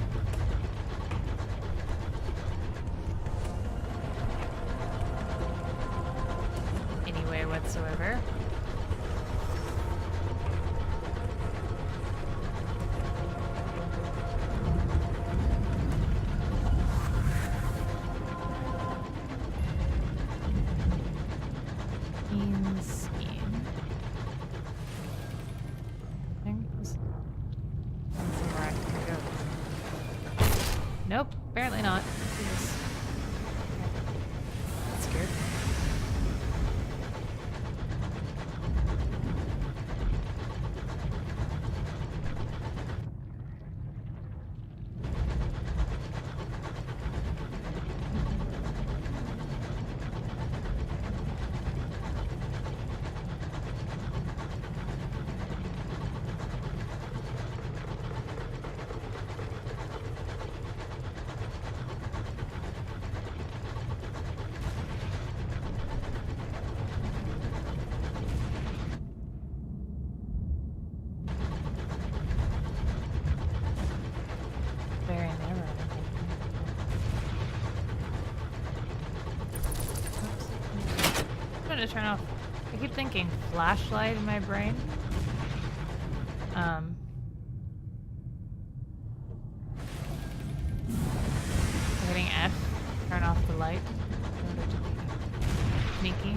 Any way whatsoever. Nope, apparently not. Jesus. That's scared. to turn off. I keep thinking flashlight in my brain. Hitting F, turn off the light in order to be sneaky.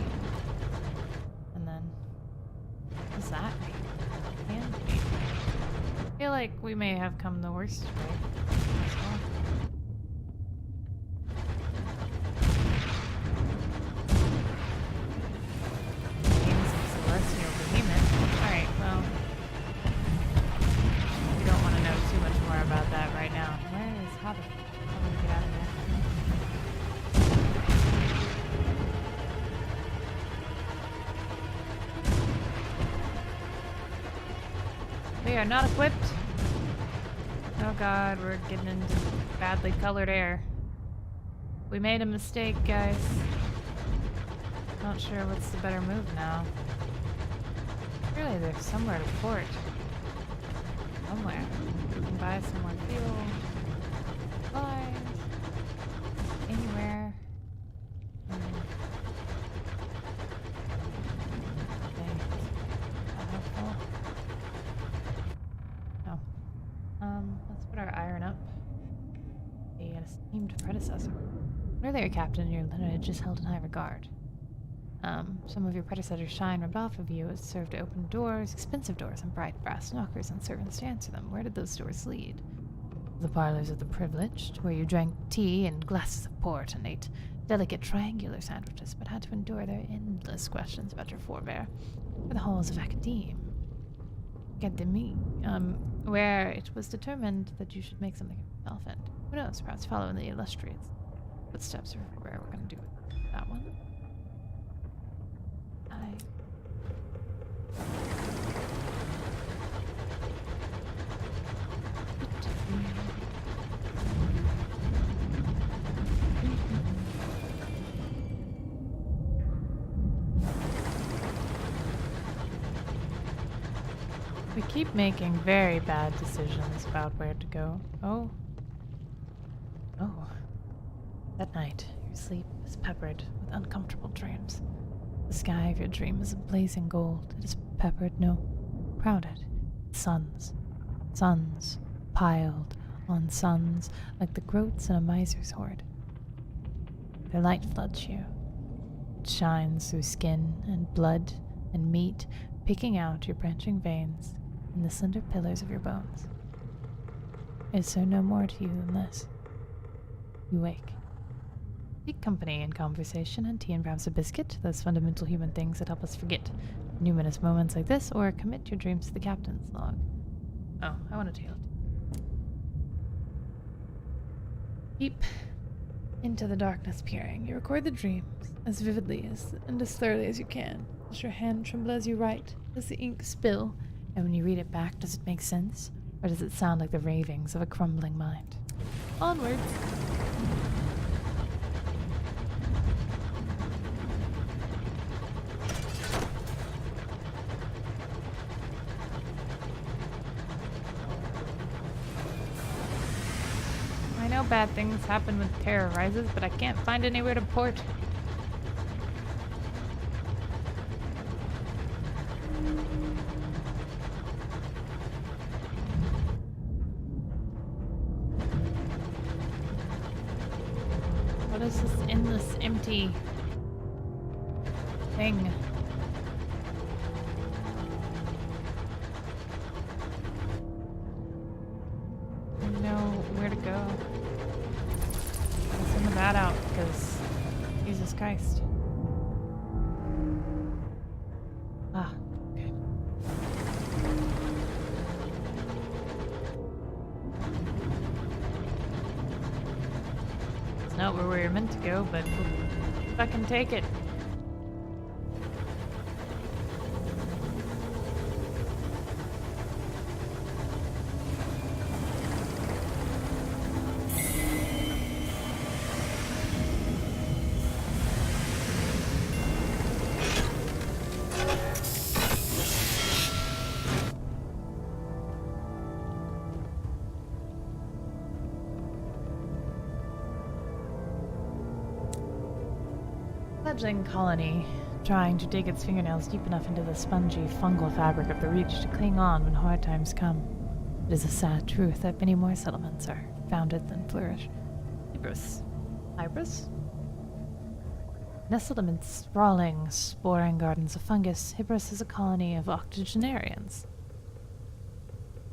And then, what's that? Hand me. I feel like we may have come the worst way. As well. Games of Celestial Behemoth. Alright, well. We don't want to know too much more about that right now. Where is Hobbit? How do we get out of there? We are not equipped. Oh god, we're getting into badly colored air. We made a mistake, guys. Not sure what's the better move now. Surely there's somewhere to port. Somewhere. We can buy some more fuel. Supplies. Anywhere. Okay. Not helpful. No. Let's put our iron up. An esteemed predecessor. Earlier, Captain, your lineage is held in high regard. Some of your predecessors' shine rubbed off of you as served to open doors, expensive doors, and bright brass knockers and servants to answer them. Where did those doors lead? The parlors of the privileged, where you drank tea and glasses of port and ate delicate triangular sandwiches, but had to endure their endless questions about your forebear. Or the halls of Academe. Where it was determined that you should make something of yourself, and who knows, perhaps follow in the illustrious footsteps of where we're going to do that one. We keep making very bad decisions about where to go. Oh. That night, your sleep is peppered with uncomfortable dreams. The sky of your dream is blazing gold. It is peppered, no, crowded. Suns. Suns. Piled on suns, like the groats in a miser's hoard. Their light floods you. It shines through skin and blood and meat, picking out your branching veins and the slender pillars of your bones. Is there no more to you than this? You wake. Seek company and conversation and tea and perhaps a biscuit, those fundamental human things that help us forget numinous moments like this, or commit your dreams to the captain's log. Oh, I want to tale it. Deep into the darkness peering, you record the dreams as vividly and as thoroughly as you can. Does your hand tremble as you write? Does the ink spill? And when you read it back, does it make sense? Or does it sound like the ravings of a crumbling mind? Onwards! I know bad things happen when terror rises, but I can't find anywhere to port. What is this endless empty thing? I don't know where to go. Let's send that out, because Jesus Christ. Ah, okay. It's not where we were meant to go, but we'll fucking take it. Fledgling colony trying to dig its fingernails deep enough into the spongy, fungal fabric of the reach to cling on when hard times come. It is a sad truth that many more settlements are founded than flourish. Hybris. Hybris? Nestled amid sprawling, sporing gardens of fungus, Hybris is a colony of octogenarians.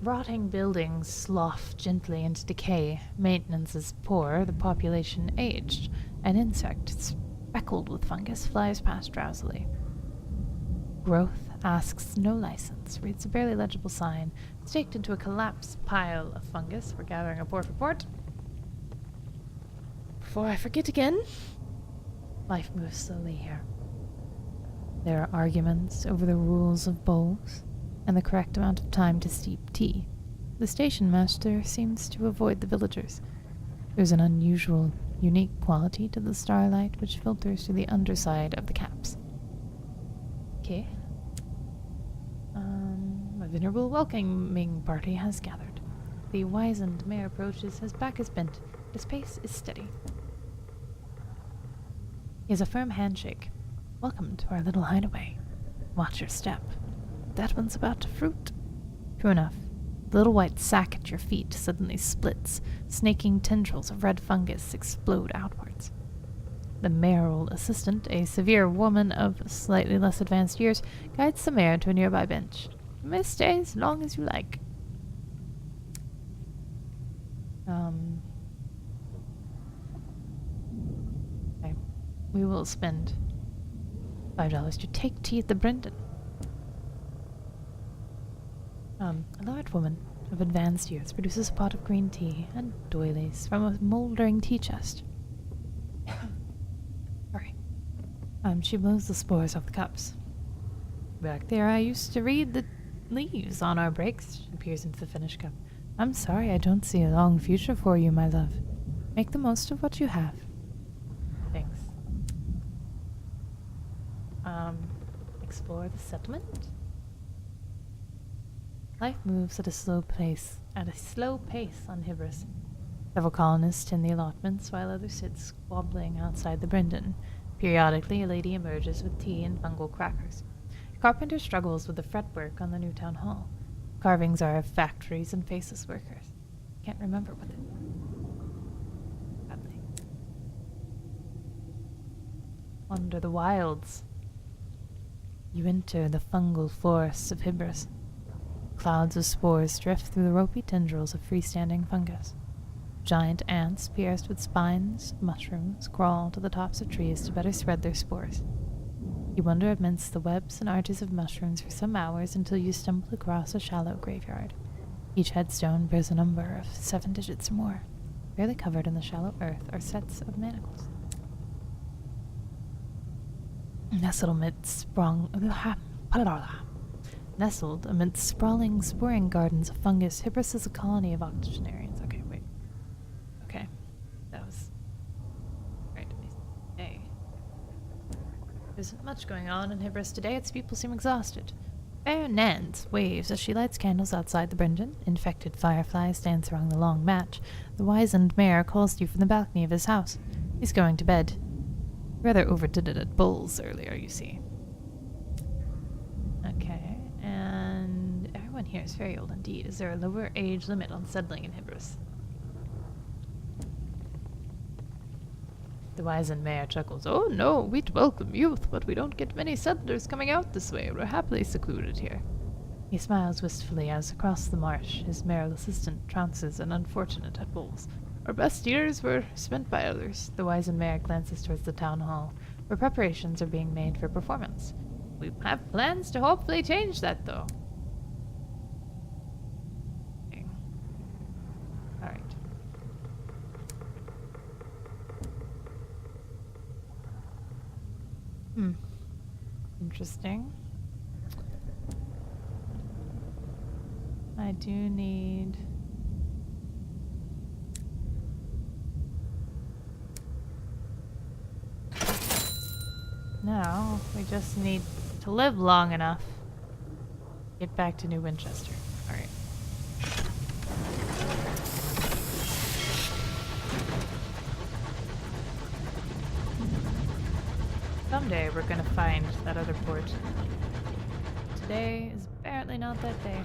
Rotting buildings slough gently into decay, maintenance is poor, the population aged, an insect speckled with fungus flies past drowsily. Growth asks no license, reads a barely legible sign, staked into a collapsed pile of fungus. We're gathering a report. Before I forget again, life moves slowly here. There are arguments over the rules of bowls and the correct amount of time to steep tea. The station master seems to avoid the villagers. There's an unusual, unique quality to the starlight which filters through the underside of the caps. Okay. A venerable welcoming party has gathered. The wizened mayor approaches, his back is bent, his pace is steady. He has a firm handshake. Welcome to our little hideaway. Watch your step. That one's about to fruit. True enough. The little white sack at your feet suddenly splits. Snaking tendrils of red fungus explode outwards. The mayoral assistant, a severe woman of slightly less advanced years, guides the mayor to a nearby bench. You may stay as long as you like. Okay. We will spend $5 to take tea at the Brendan. A large woman of advanced years produces a pot of green tea and doilies from a moldering tea chest. Sorry. She blows the spores off the cups. Back there, I used to read the leaves on our breaks. She peers into the finished cup. I'm sorry I don't see a long future for you, my love. Make the most of what you have. Thanks. Explore the settlement? Life moves at a slow pace on Hybris. Several colonists tend the allotments, while others sit squabbling outside the Brendan. Periodically, a lady emerges with tea and fungal crackers. A carpenter struggles with the fretwork on the new town hall. Carvings are of factories and faceless workers. Can't remember what they were. Sadly. Wander the wilds. You enter the fungal forests of Hybris. Clouds of spores drift through the ropey tendrils of freestanding fungus. Giant ants, pierced with spines, mushrooms, crawl to the tops of trees to better spread their spores. You wander amidst the webs and arches of mushrooms for some hours until you stumble across a shallow graveyard. Each headstone bears a number of 7 digits or more. Barely covered in the shallow earth are sets of manacles. Nestled amidst sprawling, sporing gardens of fungus, Hybris is a colony of octogenarians. Okay, wait. Okay. That was... Right. Hey. There isn't much going on in Hybris today. Its people seem exhausted. Fair Nance waves as she lights candles outside the Brendan. Infected fireflies dance along the long match. The wizened mayor calls to you from the balcony of his house. He's going to bed. Rather overdid it at bowls earlier, you see. Okay, and everyone here is very old indeed. Is there a lower age limit on settling in Hybris? The wizened mayor chuckles. Oh no, we'd welcome youth, but we don't get many settlers coming out this way. We're happily secluded here. He smiles wistfully as across the marsh his mayoral assistant trounces an unfortunate at bowls. Our best years were spent by others. The wizened mayor glances towards the town hall, where preparations are being made for performance. We have plans to hopefully change that, though. Okay. Alright. Interesting. I do need... Now, we just need to live long enough. Get back to New Winchester. Alright. someday we're gonna find that other port. Today is apparently not that day.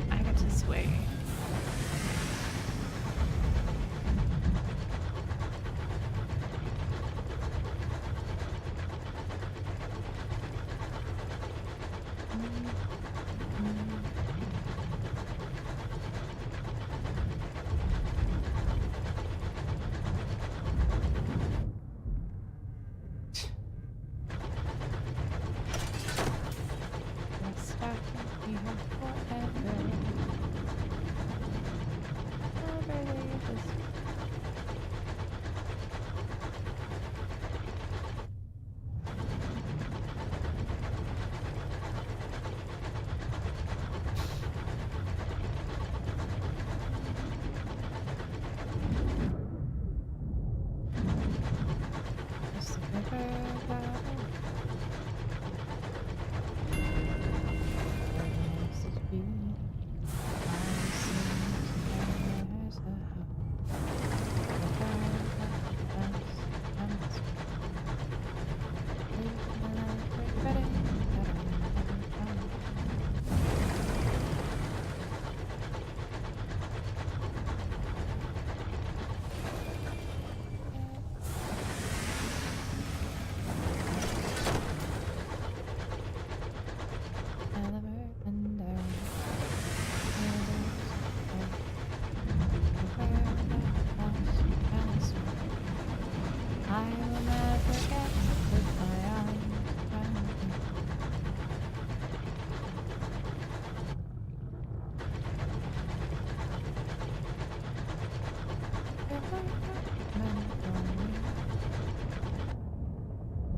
I got to sway.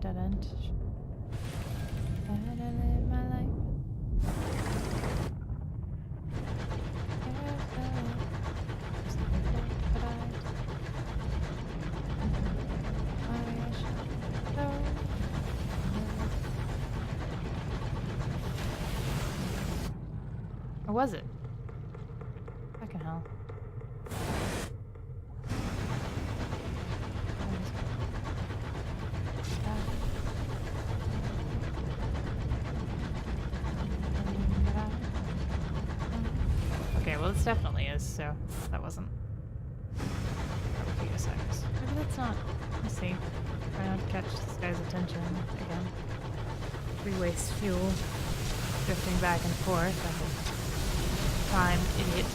Dead end. Gotta live my life. Or was it? Fucking hell. Okay, well, this definitely is, so that wasn't. Maybe that's not. Let's see. Try not to catch this guy's attention again. Waste fuel. Drifting back and forth. I'm a prime idiot.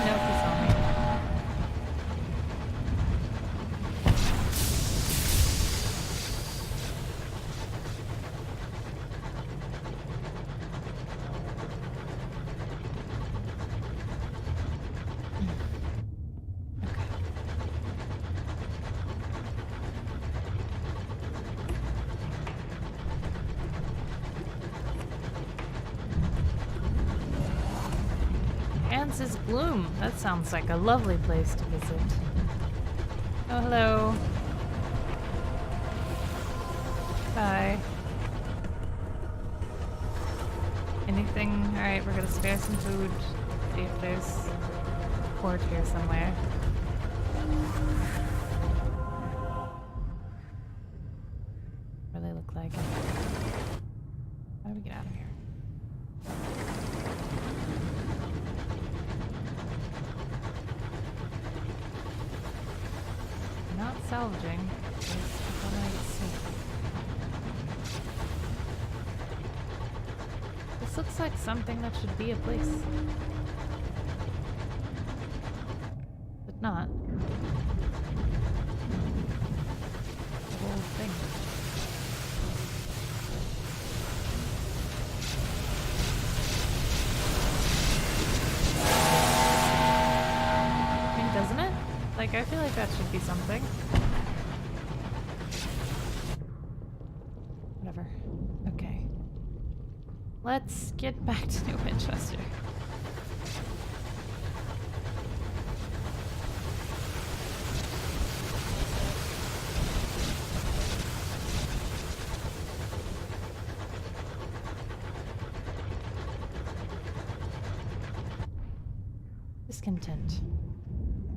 Nope, it's on me. Ans's Gloom. That sounds like a lovely place to visit. Oh, hello. Bye. Anything? Alright, we're gonna spare some food. See if there's a port here somewhere. Really look like it. How do we get out of here? Not salvaging. This looks like something that should be a place. But not. The whole thing. I mean, doesn't it? Like, I feel like that should be something. Whatever. Okay. Let's get back to New Winchester. Discontent.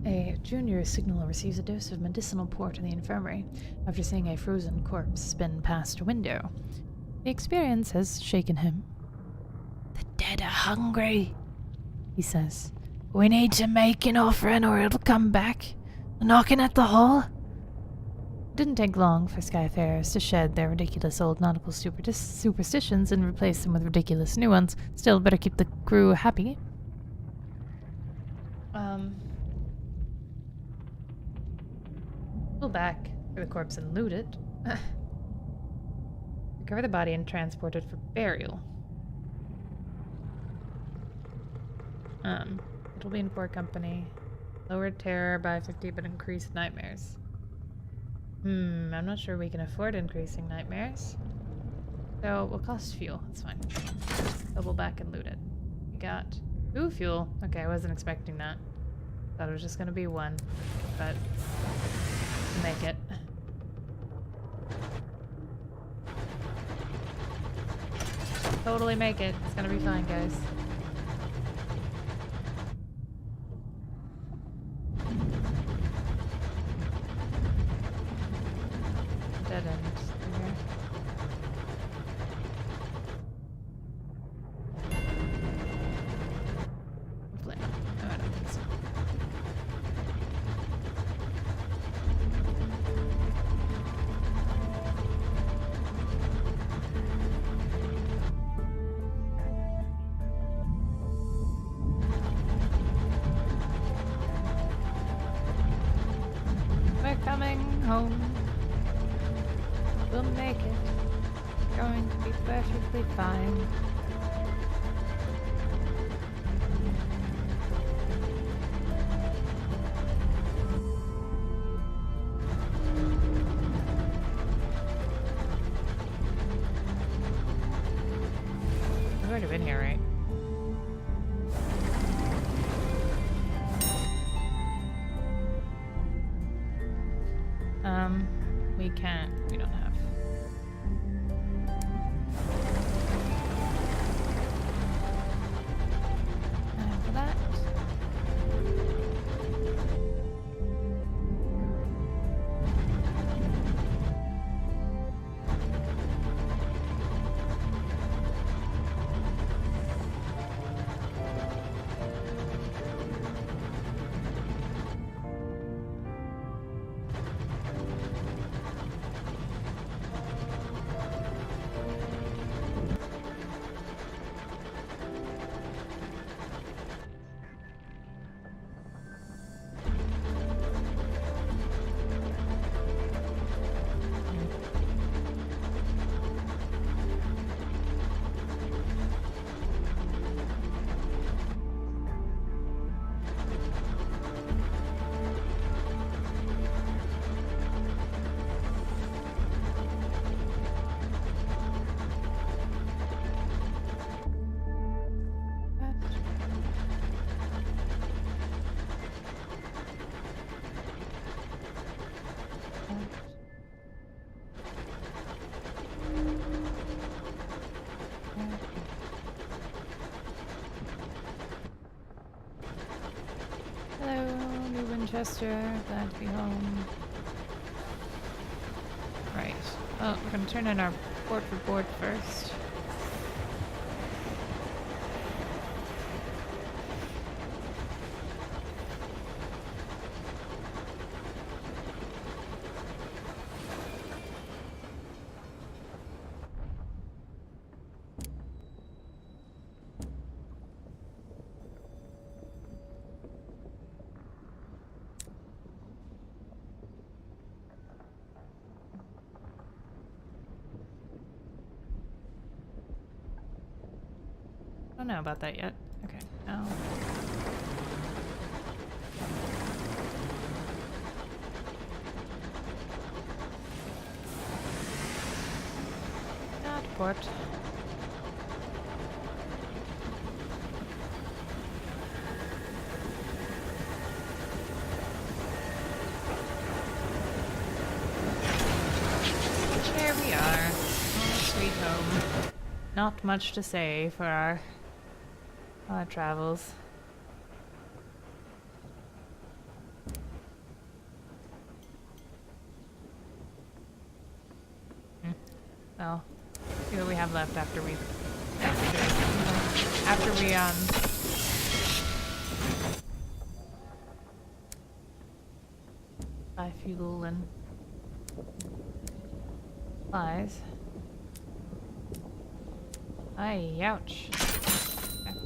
A junior signal receives a dose of medicinal port in the infirmary after seeing a frozen corpse spin past a window. The experience has shaken him. The dead are hungry, he says. We need to make an offering or it'll come back. Knocking at the hall? It didn't take long for Skyfarers to shed their ridiculous old nautical superstitions and replace them with ridiculous new ones. Still, better keep the crew happy. Pull back for the corpse and loot it. Recover the body and transport it for burial. It'll be in poor company. Lowered terror by 50 but increased nightmares. I'm not sure we can afford increasing nightmares. So we'll cost fuel. That's fine. Double back and loot it. We got fuel. Okay, I wasn't expecting that. Thought it was just gonna be one, but we'll make it. Totally make it. It's gonna be fine, guys. Dead end through here. Hopefully not. No, I don't think so. We're coming home. We'll make it. It's going to be perfectly fine. I've already been here, right? We can't. We don't have. For that. Hello, New Winchester. Glad to be home. Right. Oh, we're gonna turn in our port for board first. I don't know about that yet. Okay. Now. Not port. There we are. Home sweet home. Not much to say for our travels. Well, see what we have left after we buy fuel and supplies. Ay, ouch. Okay.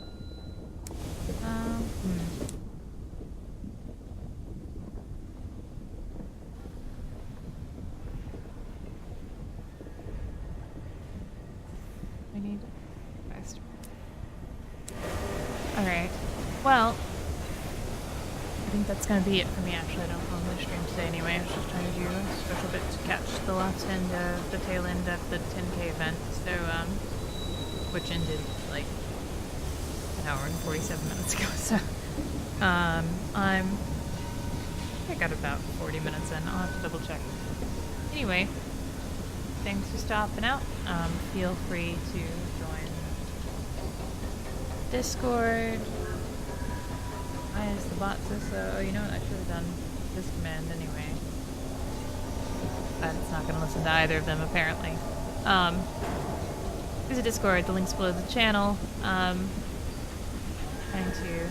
We need faster. Alright. Well, I think that's gonna be it for me actually. I don't film the stream today anyway. I was just trying to do a special bit to catch the last end of the tail end of the 10K event. So, which ended like an hour and 47 minutes ago. So, I got about 40 minutes in. I'll have to double check. Anyway, thanks for stopping out. Feel free to join Discord. Why is the bot so? Oh, you know what? I should have done this command anyway. But it's not going to listen to either of them apparently. There's a Discord. The link's below the channel. Trying to.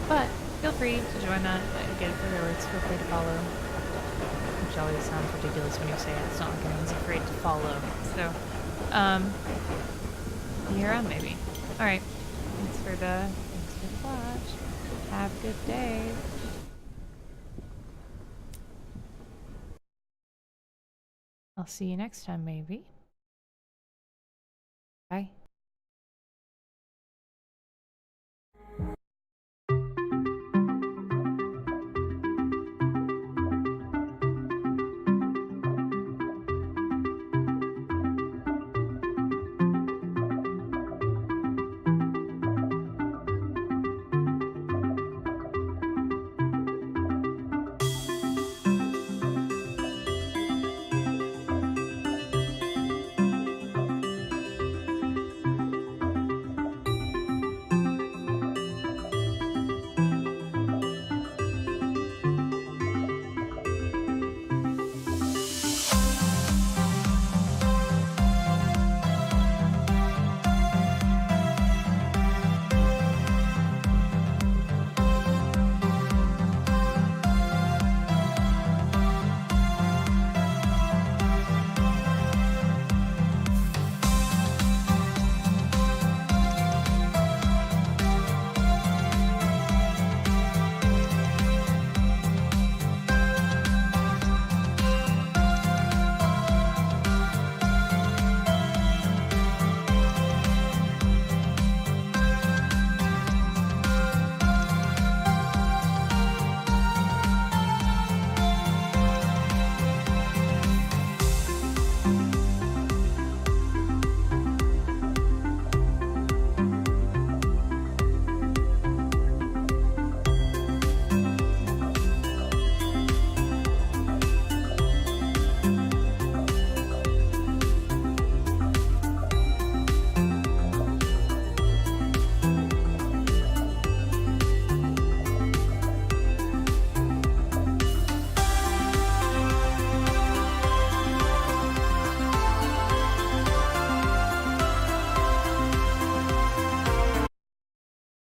But feel free to join that. Get it for the alerts. Feel free to follow. Which always sounds ridiculous when you say it. It's not like anyone's afraid to follow. So, be around maybe. Alright. Thanks for the watch. Have a good day. I'll see you next time maybe. Bye.